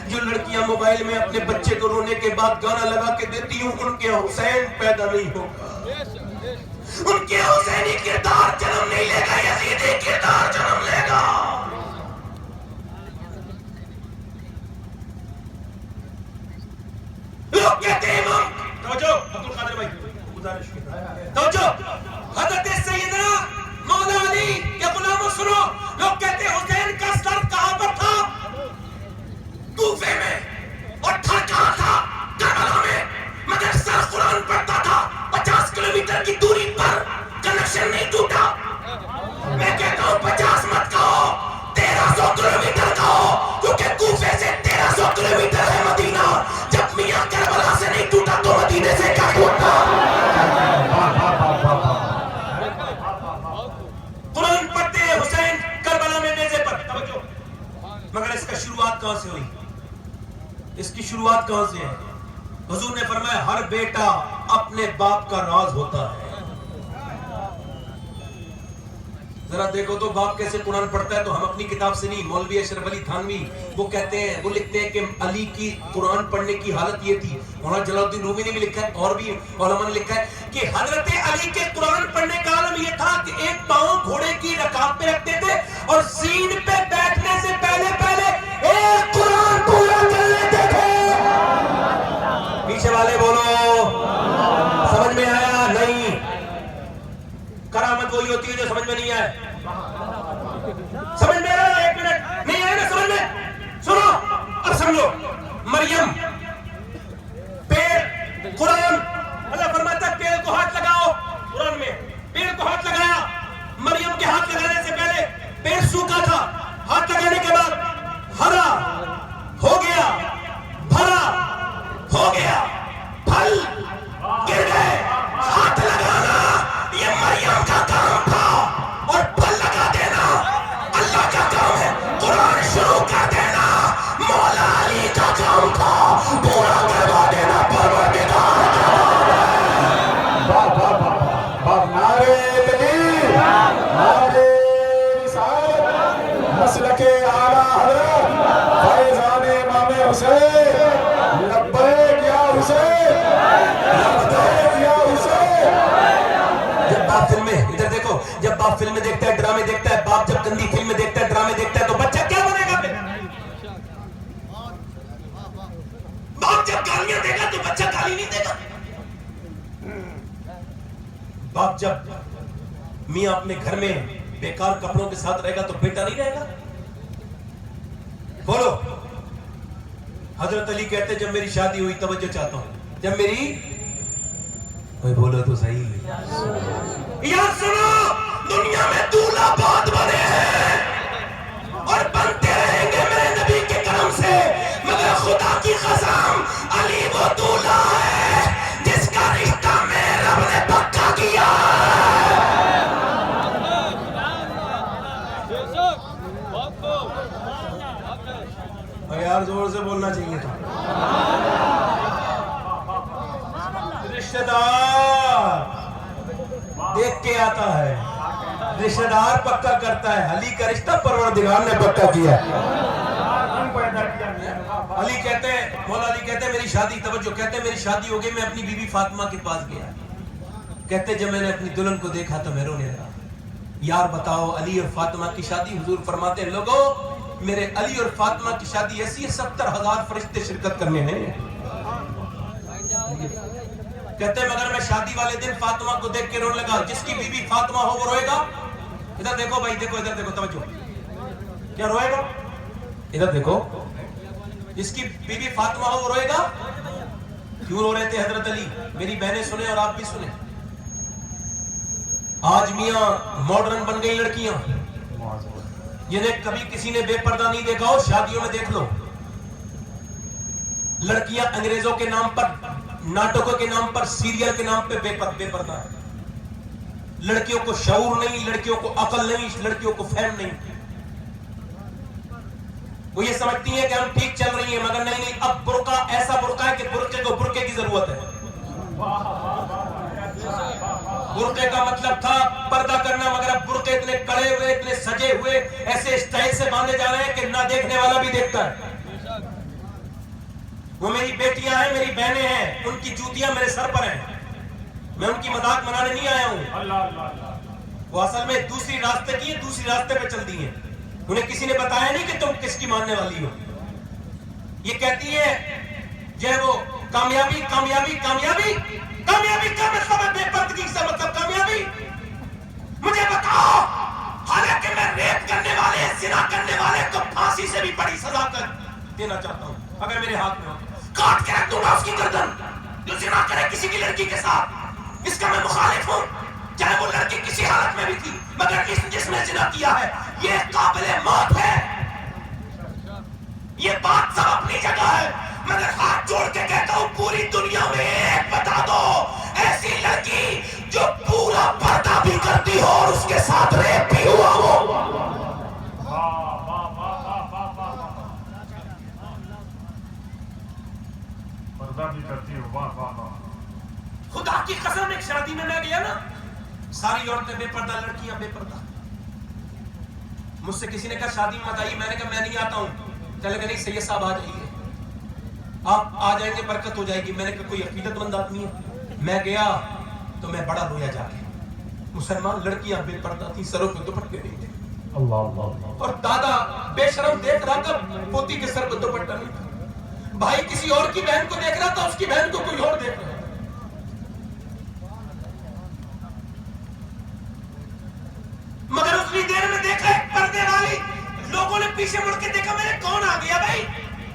جو لڑکیاں موبائل میں اپنے بچے کو رونے کے بعد گانا لگا کے دیتی ہوں, ان کے حسین پیدا نہیں ہوگا, ان کے حسینی کردار جنم نہیں لے گا, یزیدی کردار جنم لے گا. لوگ کہتے ہیں امام توجہ, عبد القادر بھائی گزارش توجہ, حضرت سیدنا مولا علی یا غلاموں سنو, لوگ کہتے ہیں حسین کا سر کہاں پر تھا؟ کوفے میں. اور تھا کہاں تھا؟ کربلا میں. مگر سر قرآن پڑھتا تھا. 50 کلومیٹر کی دوری پر کنیکشن نہیں ٹوٹا. میں کہتا ہوں 50 مت کہو, 1300 کلومیٹر کہو, کیونکہ کوفے سے 1300 کلومیٹر ہے مدینہ. جب میاں کربلا سے نہیں ٹوٹا تو مدینے سے کیا ٹوٹا؟ قرآن پڑھتے ہیں حسین کربلا میں نیزے پر. توجہ, مگر اس کا شروعات کہاں سے ہوئی؟ اس کی شروعات کہاں سے ہے؟ حضور نے فرمایا ہر بیٹا اپنے باپ کا راز ہوتا ہے. ذرا دیکھو تو باپ کیسے قرآن پڑھتا ہے. تو ہم اپنی کتاب سے نہیں, مولوی اشرف علی تھانوی وہ کہتے ہیں, وہ لکھتے ہیں کہ علی کی قرآن پڑھنے کی حالت یہ تھی. مولانا جلال الدین رومی نے بھی لکھا ہے, اور بھی علماء نے لکھا ہے کہ حضرت علی کے قرآن پڑھنے کا عالم یہ تھا کہ ایک پاؤں گھوڑے کی رکاب پہ رکھتے تھے اور زین پہ بیٹھنے سے پہلے ایک قرآن پورا کر لیتے تھے. پیچھے والے بولو, سمجھ میں آیا نہیں؟ کرامت وہی ہوتی ہے جو سمجھ میں نہیں آئے. سمجھ میں آیا؟ ایک منٹ نہیں آئے نا سمجھ میں؟ سنو اب سمجھو. مریم پیر قرآن, اللہ فرماتا ہے پیر کو ہاتھ لگاؤ. قرآن میں پیر کو ہاتھ لگایا. مریم کے ہاتھ لگانے سے پہلے پیر سوکھا تھا, ہاتھ لگانے کے بعد ہرا ہو گیا, بھرا ہو گیا, پھل گر گئے. ہاتھ لگانا یہ مریم کا کام تھا اور پھل لگا دینا اللہ کا کام ہے. قرآن شروع کر دینا مولا علی کا کام تھا, پورا کروا دینا پروردگار کا کام ہے. نعرے تکبیر, نعرے رسالت, مسلک اعلیٰ حضرت فیضان امام حسین, لبیک یا حسین, لبیک یا حسین. جب باپ فلمیں, ادھر دیکھو, جب باپ فلمیں دیکھتا ہے, ڈرامے دیکھتا ہے, باپ جب گندی فلمیں دیکھتا ہے, ڈرامے دیکھتا ہے, تو بچہ کیا بنے گا پھر؟ باپ جب گالیاں دے گا تو بچہ گالی نہیں دے گا. باپ جب میاں اپنے گھر میں بیکار کپڑوں کے ساتھ رہے گا تو بیٹا نہیں رہے گا. بولو. حضرت علی کہتے جب میری شادی ہوئی, توجہ چاہتا ہوں, جب میری, بولو تو صحیح, یا سنو, دنیا میں دولہا بہت بنے ہیں اور بنتے رہیں گے میرے نبی کے کرم سے, مگر خدا کی قسم علی رشتہ دار دیکھ کے آتا ہے، رشتہ دار پکا کرتا ہے. علی کا رشتہ پروردگار نے پکا کیا ہے. علی کہتے ہیں، مولا علی کہتے ہیں میری شادی، توجہ، کہتے ہیں میری شادی ہو گئی. میں اپنی بیوی فاطمہ کے پاس گیا. کہتے جب میں نے اپنی دلہن کو دیکھا تو میں رونے لگا. یار بتاؤ علی اور فاطمہ کی شادی، حضور فرماتے ہیں لوگوں میرے علی اور فاطمہ کی شادی ایسی ہے 70,000 فرشتے شرکت کرنے ہیں. کہتے ہیں مگر میں شادی والے دن فاطمہ کو دیکھ کے رونے لگا. جس کی بیوی فاطمہ ہو وہ روئے گا. ادھر دیکھو بھائی، دیکھو ادھر دیکھو، توجہ، کیا روئے گا؟ ادھر دیکھو، جس کی بیوی فاطمہ ہو وہ روئے گا. کیوں رو رہے تھے حضرت علی؟ میری بہنیں سنیں اور آپ بھی سنیں. آج میاں ماڈرن بن گئی لڑکیاں، جنہیں کبھی کسی نے بے پردہ نہیں دیکھا ہو شادیوں میں دیکھ لو. لڑکیاں انگریزوں کے نام پر، ناٹکوں کے نام پر، سیریل کے نام پہ بے پردہ ہے. لڑکیوں کو شعور نہیں، لڑکیوں کو عقل نہیں، لڑکیوں کو فہم نہیں. وہ یہ سمجھتی ہیں کہ ہم ٹھیک چل رہی ہیں، مگر نہیں. اب برقع ایسا برقع ہے کہ برقعے کو برقعے کی ضرورت ہے. برقعے کا مطلب تھا پردہ کرنا، مگر اب برقعے اتنے کڑے ہوئے، اتنے سجے ہوئے، ایسے اسٹائل سے باندھے جا رہے ہیں کہ نہ دیکھنے والا بھی دیکھتا ہے. وہ میری بیٹیاں ہیں، میری بہنیں ہیں، ان کی جوتیاں میرے سر پر ہیں. میں ان کی مذاق منانے نہیں آیا ہوں. وہ اصل میں دوسری راستے کی ہیں، دوسری راستے پہ چل دی ہیں. انہیں کسی نے بتایا نہیں کہ تم کس کی ماننے والی ہو. یہ کہتی ہے جو ہے وہ کامیابی کامیابی کامیابی کامیابی کا مطلب ہے بے پردگی سے مطلب کامیابی. مجھے بتاؤ، حالانکہ میں ریپ کرنے والے، زنا کرنے والے کو پھانسی سے بھی بڑی سزا کر دینا چاہتا ہوں. اگر میرے ہاتھ میں ہو کاٹ کے رکھ دوں گا اس کی گردن جو زنا کرے کسی کی لڑکی کے ساتھ. اس کا میں مخالف ہوں، چاہے وہ لڑکی کسی حالت میں بھی تھی، مگر جس نے زنا کیا ہے یہ قابل موت ہے. یہ بات سب اپنی جگہ ہے، مگر ہاتھ جوڑ کے کہتا ہوں پوری دنیا میں ایک بتا دو ایسی لڑکی جو پورا پردہ بھی کرتی ہو اور اس کے ساتھ ریپ بھی ہوا ہو. پردہ بھی کرتی ہو. واہ واہ واہ. خدا کی قسم ایک شادی میں گیا نا، ساری عورتیں بے پردہ، لڑکیاں بے پردہ. مجھ سے کسی نے کہا شادی میں مت آئیے. میں نے کہا میں نہیں آتا ہوں. کہنے لگا نہیں سید صاحب آ جائیے، آپ آ جائیں گے برکت ہو جائے گی. میں نے کہا کوئی عقیدت مند آدمی ہے. میں گیا تو میں بڑا رویا جا کے. مسلمان لڑکیاں بے پردہ تھی، سروں پہ دوپٹے نہیں تھے. اور دادا بے شرم دیکھ رہا تھا پوتی کے سر پہ دوپٹہ نہیں تھا. بھائی کسی اور کی بہن کو دیکھ رہا تھا، اس کی بہن کو کوئی اور دیکھ رہا تھا. مگر اتنی دیر میں دیکھا ایک پردے والی، لوگوں نے پیچھے مڑ کے دیکھا. میں نے کون آ گیا بھائی؟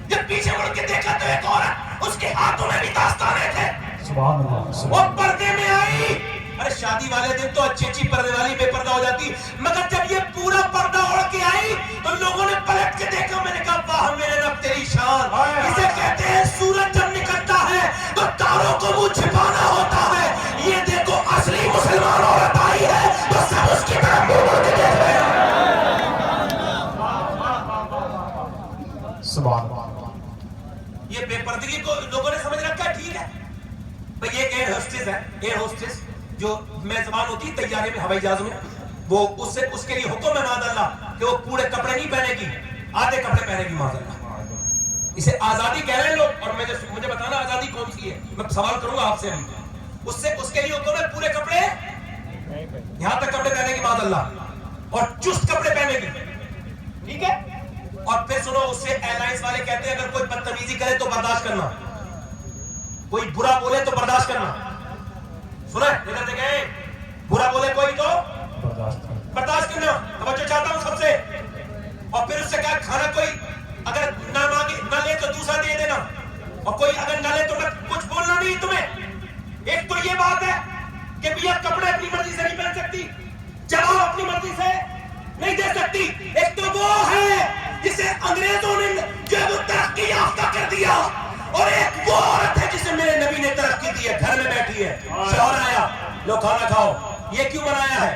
جب پیچھے مڑ کے دیکھا تو ایک عورت، اس کے ہاتھوں میں بھی داستانے تھے. سبحان اللہ. وہ پردے میں آئی. ارے شادی والے دن تو اچھی اچھی پردے والی بے پردہ ہو جاتی، مگر جب یہ پورا پردہ اوڑھ کے آئی تو لوگوں نے پلٹ کے دیکھا. میں نے کہا واہ میرے رب تیری شان. اسے کہتے ہیں سورج جب نکلتا ہے تو تاروں کو منہ چھپانا ہوتا ہے. یہ دیکھو اصلی مسلمان عورت آئی ہے تو سب اس کی طرف منہ موڑ کے دیکھ رہے ہیں. سبحان اللہ. یہ بے پردگی کو لوگوں نے سمجھ رکھا ہے ٹھیک ہے بھئی. ایک ایئر ہوسٹس ہے، ایئر ہوسٹس جو میزبان ہوتی ہے طیارے میں، ہوائی جہاز میں، وہ اس کے لیے حکم ہے معاذ اللہ کہ وہ پورے کپڑے نہیں پہنے گی، آدھے کپڑے پہنے گی معاذ اللہ. اسے آزادی کہہ رہے ہیں لوگ. اور مجھے بتانا آزادی کون سی ہے، میں سوال کروں گا آپ سے. اس کے لیے حکم ہے پورے کپڑے یہاں تک کپڑے پہنے گی معاذ اللہ، اور چست کپڑے پہنے گی. ٹھیک ہے. اور پھر سنو، اس سے ایئر لائنس والے کہتے ہیں اگر کوئی بدتمیزی کرے تو برداشت کرنا، کوئی برا بولے تو برداشت کرنا. سنا ادھر دیکھیں، برا بولے کوئی تو برداشت کرنا. توجہ چاہتا ہوں سب سے. اور پھر اس سے کہا کھانا کوئی اگر نہ مانگے نہ لے تو دوسرا دے دینا، اور کوئی اگر نہ لے تو کچھ بولنا نہیں تمہیں. ایک تو یہ بات ہے کہ بیعت کپڑے اپنی مرضی سے نہیں پہن سکتی، جواب اپنی مرضی سے نہیں دے سکتی. ایک تو وہ ہے جسے انگریزوں نے جو وہ ترقی یافتہ کر دیا، اور ایک وہ عورت ہے جسے میرے نبی نے ترقی دی ہے، گھر میں بیٹھی ہے، شوہر آیا لو کھانا کھاؤ. یہ کیوں بنایا ہے؟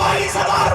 22,000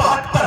72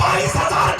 22,000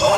2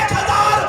1000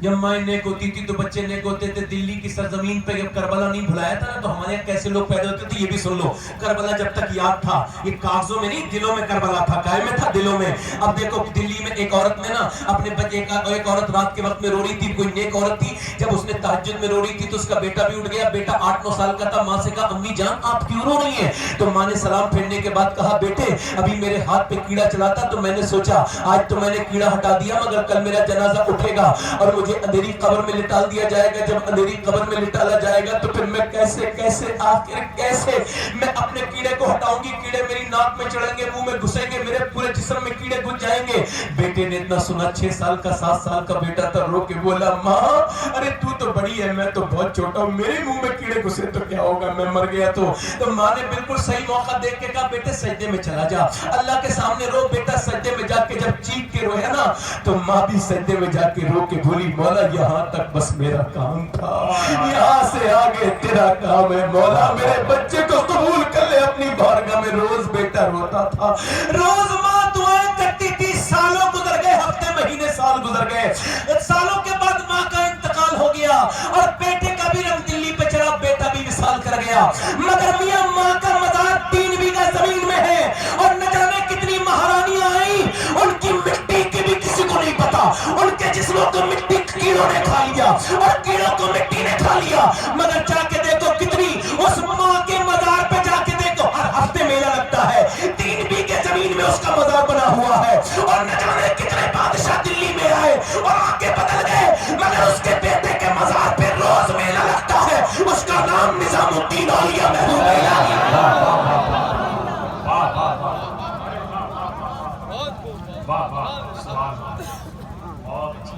جب مائیں نیک ہوتی تھی تو بچے نیک ہوتے تھے. دلی کی سرزمین پہ جب کربلا نہیں بھلایا تھا نا تو ہمارے یہاں کیسے لوگ پیدا ہوتے تھے یہ بھی سن لو. کربلا جب تک یاد تھا یہ کاغذوں میں نہیں دلوں میں کربلا تھا, کائے میں تھا دلوں میں. اب دیکھو دلی میں ایک عورت نے نا اپنے بچے کا, ایک عورت رات کے وقت میں رو رہی تھی, کوئی نیک عورت تھی, جب اس نے تہجد میں رو رہی تھی تو اس کا بیٹا بھی اٹھ گیا. بیٹا 8-9 سال کا تھا. ماں سے کہا امی جان آپ کیوں رو رہی ہیں؟ تو ماں نے سلام پھیرنے کے بعد کہا بیٹے ابھی میرے ہاتھ پہ کیڑا چلا تھا تو میں نے سوچا آج تو میں نے کیڑا ہٹا دیا مگر کل میرا جنازہ اٹھے گا اور مجھے اندھیری قبر میں لٹال دیا جائے گا. جب اندھیری قبر میں لٹالا جائے گا تو پھر میں کیسے آخر کیسے میں اپنے کیڑے کو ہٹاؤں گی؟ کیڑے میری ناک میں چڑھیں گے, منہ میں گھسیں گے, میرے پورے جسم میں کیڑے گھس جائیں گے. بیٹے نے اتنا سنا, 6 سال کا 7 سال کا بیٹا تھا, رو کے بولا ماں ارے تو بڑی ہے, میں تو بہت چھوٹا ہوں, میرے منہ میں کیڑے گھسے تو کیا ہوگا, میں مر گیا تو ماں نے بالکل صحیح موقع دیکھ کے کہا بیٹے سجدے میں چلا جا, اللہ کے سامنے رو. بیٹا سجدے میں جا کے جب چیخ کے رویا نا تو ماں بھی سجدے میں جا کے رو کے بولی مولا یہاں تک بس میرا کام تھا, یہاں سے آگے تیرا کام ہے مولا, میرے بچے کو قبول کر لے اپنی بارگاہ میں. روز بیٹا روتا تھا, روز ماں دعائیں کرتی تھی. سالوں گزر گئے, ہفتے مہینے سال گزر گئے. سالوں کے بعد ماں کا انتقال ہو گیا اور بیٹے کا بھی رنگ دلی پہ چڑھا, بیٹا بھی وصال کر گیا. مگر میاں ماں کا مزار 3 بیگھہ زمین میں ہے اور نہ جانے کتنی مہارانیاں آئیں, ان کی مٹی کی بھی کسی کو نہیں پتا. ان کے جسموں کو مٹی کیڑوں نے کھا لیا اور کیڑوں کو مٹی نے کھا لیا. مگر جا کے دیکھو کتنی اس ماں کے مزار پہ جا کے دیکھو, ہر ہفتے میلہ لگتا ہے. 3 بیگھے زمین میں اس کا مزار بنا ہوا ہے اور نہ جانے کتنے بادشاہ دلی میں آئے اور آگے بدل گئے, مگر اس کے بیٹے کے مزار پہ روز میلہ لگتا ہے. اس کا نام نظام الدین اولیاء محبوب الہی.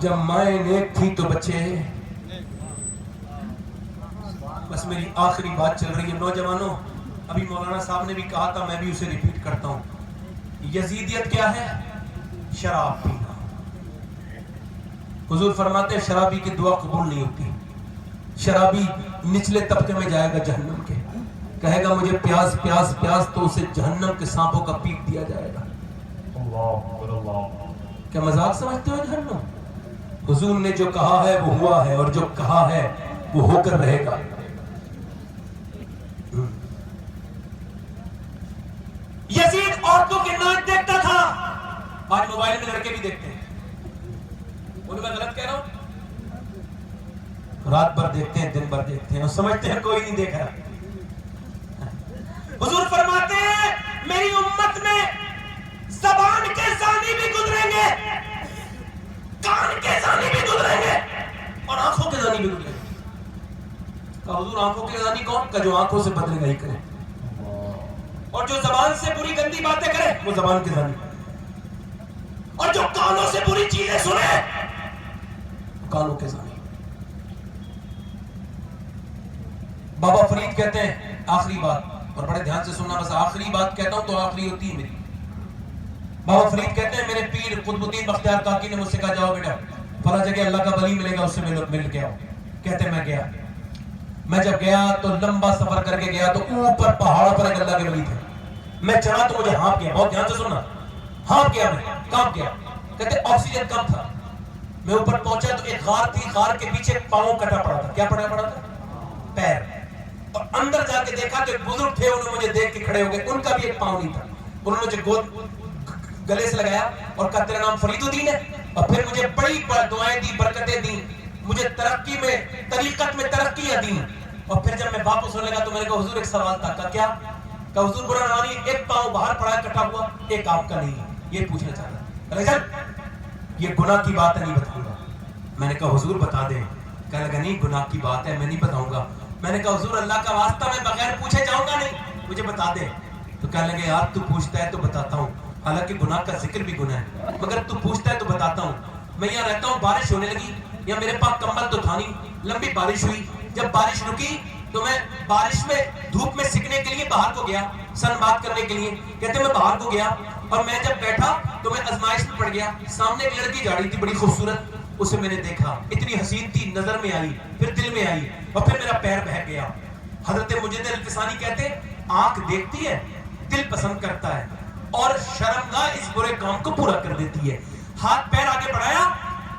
جب مائیں نیک تھی تو بچے. بس میری آخری بات چل رہی ہے نوجوانوں, ابھی مولانا صاحب نے بھی کہا تھا, میں بھی اسے ریپیٹ کرتا ہوں. یزیدیت کیا ہے؟ شراب پینا. حضور فرماتے ہیں شرابی کی دعا قبول نہیں ہوتی. شرابی نچلے طبقے میں جائے گا جہنم کے, کہے گا مجھے پیاس پیاس پیاس, تو اسے جہنم کے سانپوں کا پیپ دیا جائے گا. کیا مذاق سمجھتے ہو جہنم؟ حضور نے جو کہا ہے وہ ہوا ہے اور جو کہا ہے وہ ہو کر رہے گا. یزید عورتوں کے ناچ دیکھتا تھا, آج موبائل میں لڑکے بھی دیکھتے ہیں. انہیں میں غلط کہہ رہا ہوں؟ رات بھر دیکھتے ہیں, دن بھر دیکھتے ہیں اور سمجھتے ہیں کوئی نہیں دیکھ رہا. حضور فرماتے ہیں میری امت میں زبان کے زانی بھی گزریں گے, کان کے زانی بھی گزریں گے اور آنکھوں کے زانی بھی گزریں گے. کہ حضور آنکھوں کے زانی کون؟ کہ جو آنکھوں سے بدلے نہیں کرے, اور جو زبان سے بری گندی باتیں کرے وہ زبان کے زانی, اور جو کانوں سے بری چیزیں سنے کانوں کے زانی. بابا فرید کہتے ہیں آخری بات, اور بڑے دھیان سے سننا, بس آخری بات کہتا ہوں تو آخری ہوتی ہے میری. بابا فرید کہتے ہیں میرے پیر قطب الدین بختیار کاکی نے مجھ سے کہا جاؤ بیٹا فلاں جگہ اللہ کا ولی ملے گا, اس سے مل کے آؤ. کہتے میں گیا. میں جب گیا تو لمبا سفر کر کے گیا تو اوپر پہاڑ پر ایک اللہ کے ولی تھے. میں چڑھا تو مجھے ہانپ گیا, بہت دھیان سے سننا, ہانپ گیا, میں کانپ گیا. کہتے آکسیجن کم تھا. میں اوپر پہنچا تو ایک غار تھی, غار کے پیچھے پاؤں کٹا پڑا تھا. کیا پڑا تھا؟ پیر. اور اندر جا کے دیکھا تو ایک بزرگ تھے, انہوں نے مجھے دیکھ کے کھڑے ہو گئے, ان کا بھی ایک پاؤں نہیں تھا. انہوں نے مجھے گلے سے لگایا اور کہا تیرا نام فرید الدین ہے, اور پھر مجھے بڑی دعائیں دی, برکتیں دی, مجھے ترقی میں طریقت میں ترقیاں دی. اور پھر جب میں واپس ہونے لگا تو میں نے کہا حضور ایک سوال تھا. کہا کیا؟ کہا حضور برا نہ مانیے, ایک پاؤں باہر پڑا ہے کٹا ہوا, ایک آپ کا نہیں ہے, یہ پوچھنا چاہتا. چل یہ گناہ کی بات ہے, نہیں بتاؤں گا. میں نے کہا حضور بتا دیں. کہنے لگا نہیں گناہ کی بات ہے, میں نہیں بتاؤں گا. میں نے کہا حضور اللہ کا واسطہ میں بغیر پوچھے جاؤں گا نہیں, مجھے بتا دے. تو کہنے لگے یار تو پوچھتا ہے تو بتاتا ہوں, حالانکہ گناہ کا ذکر بھی گناہ ہے, مگر تو پوچھتا ہے تو بتاتا ہوں. میں یہاں رہتا ہوں, بارش ہونے لگی, یا میرے پاس کمبل تو تھا نہیں, لمبی بارش ہوئی. جب بارش رکی تو میں بارش میں دھوپ میں سیکھنے کے لیے باہر کو گیا, سن بات کرنے کے لیے. کہتے میں باہر کو گیا اور میں جب بیٹھا تو میں آزمائش میں پڑ گیا. سامنے ایک لڑکی جا رہی تھی بڑی خوبصورت, اسے میں نے دیکھا, اتنی حسین تھی, نظر میں آئی, پھر دل میں آئی, اور پھر میرا پیر بہک گیا. حضرت مجید الفسانی کہتے آنکھ دیکھتی ہے, دل پسند کرتا ہے, اور شرمگاہ اس برے کام کو پورا کر دیتی ہے. ہاتھ پیر آگے بڑھایا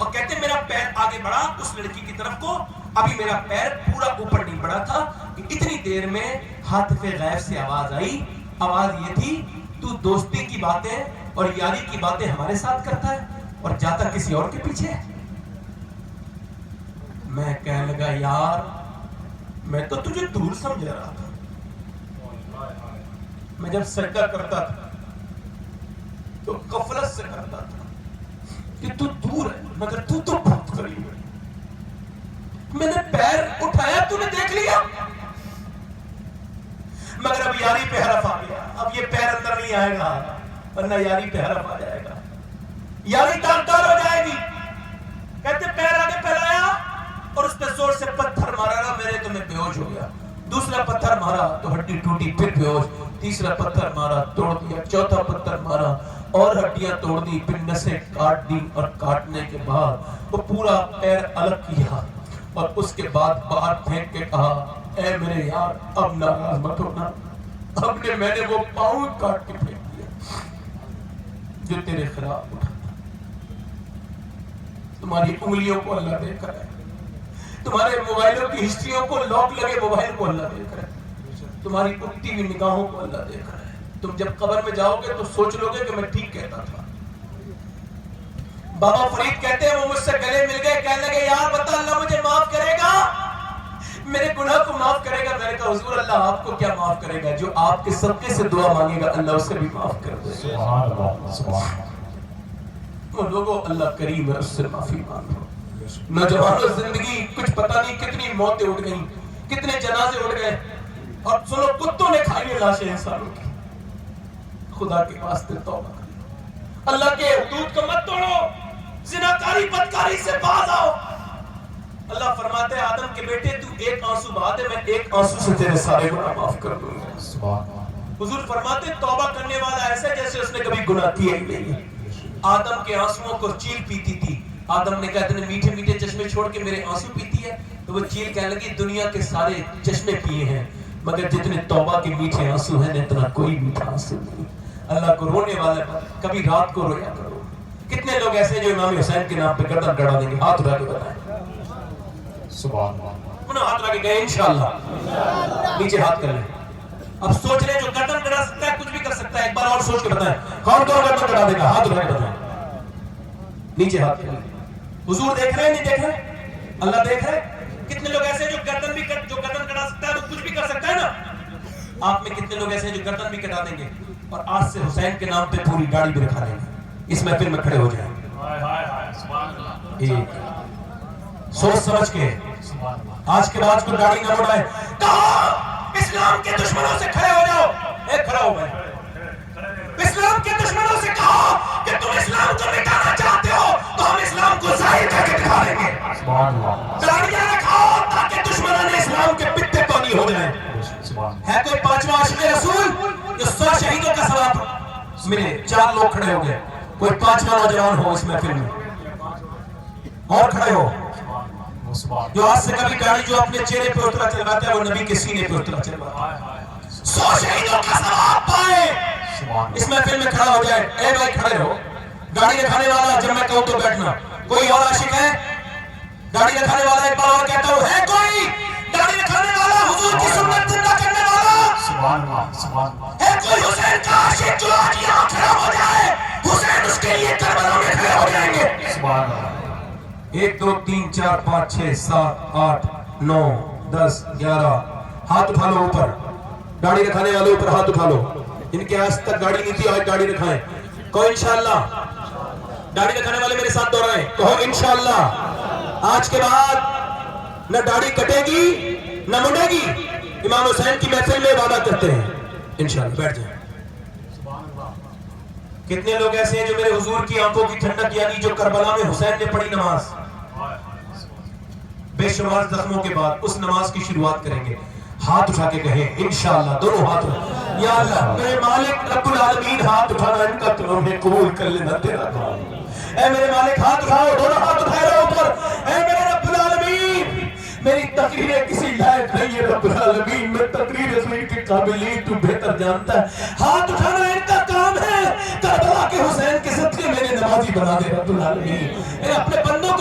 اور کہتے میرا پیر آگے بڑھا اس لڑکی کی طرف کو, ابھی میرا پیر پورا اوپر نہیں بڑھا تھا کہ اتنی دیر میں ہاتف غیب سے آواز آئی. آواز یہ تھی, تو دوستی کی باتیں اور یاری کی باتیں ہمارے ساتھ کرتا ہے اور جاتا کسی اور کے پیچھے ہے. میں کہنے لگا یار میں تو تجھے دور سمجھ رہا تھا. میں جب سجدہ کرتا تھا تو غفلت سے کرتا تھا کہ تو دور ہے مگر تو بہت قریب ہے. میں نے پیر اٹھایا تو نے دیکھ لیا, مگر اب یاری پہ حرف آ گیا. اب یہ پیر اندر نہیں آئے گا ورنہ یاری پہ حرف آ جائے گا, یاری تار ہو جائے گی. کہتے پیر آگے پھیلایا اور اس پہ زور سے پتھر مارا نا, میرے تو میں بے ہوش ہو گیا. دوسرا پتھر مارا تو ہڈی ٹوٹی پھر بے ہوش, تیسرا پتھر مارا توڑ دیا, چوتھا پتھر مارا اور ہڈیاں توڑ دی, پھر نسیں کاٹ دی اور کاٹنے کے بعد وہ پورا پیر الگ کیا اور اس کے بعد باہر پھینک کے کہا اے میرے یار اب ناراض مت ہونا, اب نے میں نے وہ پاؤں کاٹ کے پھینک دیا جو تیرے خلاف اٹھا. تمہاری انگلیوں کو اللہ دیکھ رہا ہے, تمہارے موبائلوں کی ہسٹریوں کو, لاک لگے موبائل کو اللہ دیکھ رہا ہے, تمہاری اٹھتی ہوئی نگاہوں کو اللہ دیکھ رہا ہے. تم جب قبر میں جاؤ گے تو سوچ لو گے کہ میں ٹھیک کہتا تھا. بابا فرید کہتے ہیں وہ مجھ سے گلے مل گئے, کہنے لگے یار بتا اللہ مجھے معاف کرے گا, میرے گناہ کو معاف کرے گا. میں نے کہا حضور اللہ آپ کو کیا معاف کرے گا, جو آپ کے صدقے سے دعا مانگے گا اللہ اسے بھی معاف کر دے. سبحان اللہ, سبحان اللہ. وہ لوگوں اللہ کریم ہے اس سے معافی مانگو. نوجوانوں زندگی کچھ پتہ نہیں کتنی موتیں اٹھ گئیں, کتنے جنازے اٹھ گئے, اور سنو کتوں نے کھائی لاشیں انسانوں کی. خدا کے واسطے توبہ کرو, اللہ کے حدود کو مت توڑو, زناکاری بدکاری سے باز آؤ. اللہ فرماتے ہیں آدم کے بیٹے تو ایک آنسو بہا دے, میں ایک آنسو سے تیرے سارے گناہ معاف کر دوں گا. سبحان اللہ. حضور فرماتے ہیں توبہ کرنے والا ایسا جیسے اس نے کبھی گناہ کیا ہی نہیں. آدم کے آنسوؤں کو چیل پیتی تھی. آدم نے کہا اتنے میٹھے میٹھے چشمے چھوڑ کے میرے آنسو پیتی ہے, تو وہ چیل کہنے لگی دنیا کے سارے چشمے پیے ہیں مگر جتنے توبہ کے میٹھے آنسو ہیں اتنا کوئی میٹھا آنسو نہیں. اللہ کو رونے والے پر کبھی رات کو رویا کرو. کتنے لوگ ایسے جو امام حسین کے نام پہ گردن گڑا دیں گے, ہاتھ اٹھا کے بتائیں. سبحان اللہ. انہوں ہاتھ اٹھا کے گئے انشاءاللہ, نیچے ہاتھ کر لیں. اب سوچ لیں جو گردن گڑا سکتا ہے کچھ بھی کر سکتا ہے, ایک بار اور سوچ کے بتائیں کون کون گردن گڑا دے گا, ہاتھ اٹھا کے بتائیں. نیچے ہاتھ کر لیں. حضور دیکھ رہے ہیں نہیں دیکھ رہے, اللہ دیکھ رہے. کتنے لوگ ایسے ہیں جو گردن کٹا سکتا ہے تو کچھ بھی کر سکتا ہے نا. آپ میں کتنے لوگ ایسے ہیں جو گردن بھی کٹا دیں گے اور آج سے حسین کے نام پہ پوری داڑھی بھی رکھا دیں گے. اس محفل میں کھڑے ہو جائیں. سوچ سمجھ کے آج کے بعد کو داڑھی نہ اڑائے. کہا اسلام کے دشمنوں سے کھڑے ہو جاؤ. ایک کھڑا ہو گئے. اسلام کے دشمنوں سے کہا کہ تم اسلام کو مٹانا چاہتے ہو تو ہم اسلام کو ظاہر کر کے دکھا دیں گے. داڑیاں رکھاؤ تاکہ دشمنان اسلام کے پتے پانی ہو جائیں. ہے کوئی پانچواں عاشق رسول جو 100 شہیدوں کا ثواب ملے. 4 لوگ کھڑے ہو گئے, کوئی 5واں نوجوان ہو اس محفل میں اور کھڑے ہو جو آج سے کبھی داڑھی جو اپنے چہرے پہ اترا چلواتا ہے وہ نبی کے سینے پہ اترا چلواتا ہے. 100 شہیدوں کا ثواب پائے. اس محفل میں کھڑا ہو جائے. اے بھائی کھڑے ہو. داڑھی رکھانے والا جب میں کہوں تو بیٹھنا. کوئی اور عاشق ہے داڑھی رکھانے والا؟ ایک بار اور کہتا ہوں, ہے کوئی داڑھی رکھانے والا حضور کی سنت زندہ کرنے والا؟ سبحان اللہ, سبحان اللہ. ہے کوئی حسین کا عاشق جو آج یہاں کھڑا ہو جائے؟ حسین اس کے لیے کربلا میں کھڑے ہو جائیں گے. سبحان اللہ. 1 2 3 4 5 6 7 8 9 10 11 ہاتھ اٹھا لو اوپر. داڑھی رکھانے والے اوپر ہاتھ اٹھا لو. ان کے آج تک گاڑی نہیں تھی, آج گاڑی رکھائیں. کہو انشاءاللہ. داڑھی رکھانے والے میرے ساتھ دوہرائیں. کہو انشاءاللہ. آج کے بعد نہ داڑھی کٹے گی نہ مڑے گی. امام حسین کی محفل میں وعدہ کرتے ہیں انشاءاللہ. بیٹھ جائیں. کتنے لوگ ایسے ہیں جو میرے حضور کی آنکھوں کی ٹھنڈک یعنی جو کربلا میں حسین نے پڑھی نماز, بے شمار زخموں کے بعد اس نماز کی شروعات کریں گے. ہاتھ اٹھا کے کہیں انشاءاللہ. دونوں ہاتھ اٹھا. یا اللہ میرے مالک رب العالمین, ہاتھ اٹھانا ان کا کام ہے, قبول کر لینا تیرا کام. اے میرے مالک ہاتھ اٹھاؤ. دونوں ہاتھ اٹھائے رہو اوپر. اے میرے رب العالمین میری تقریر کسی لائق نہیں ہے رب العالمین, میں تقریر اسمین کے قابل نہیں, تو بہتر جانتا ہے. ہاتھ اٹھانا ان کا کام ہے. کربلا کے حسین کے صدقے میرے نمازی بنا دے رب العالمین. اے اپنے بندوں کو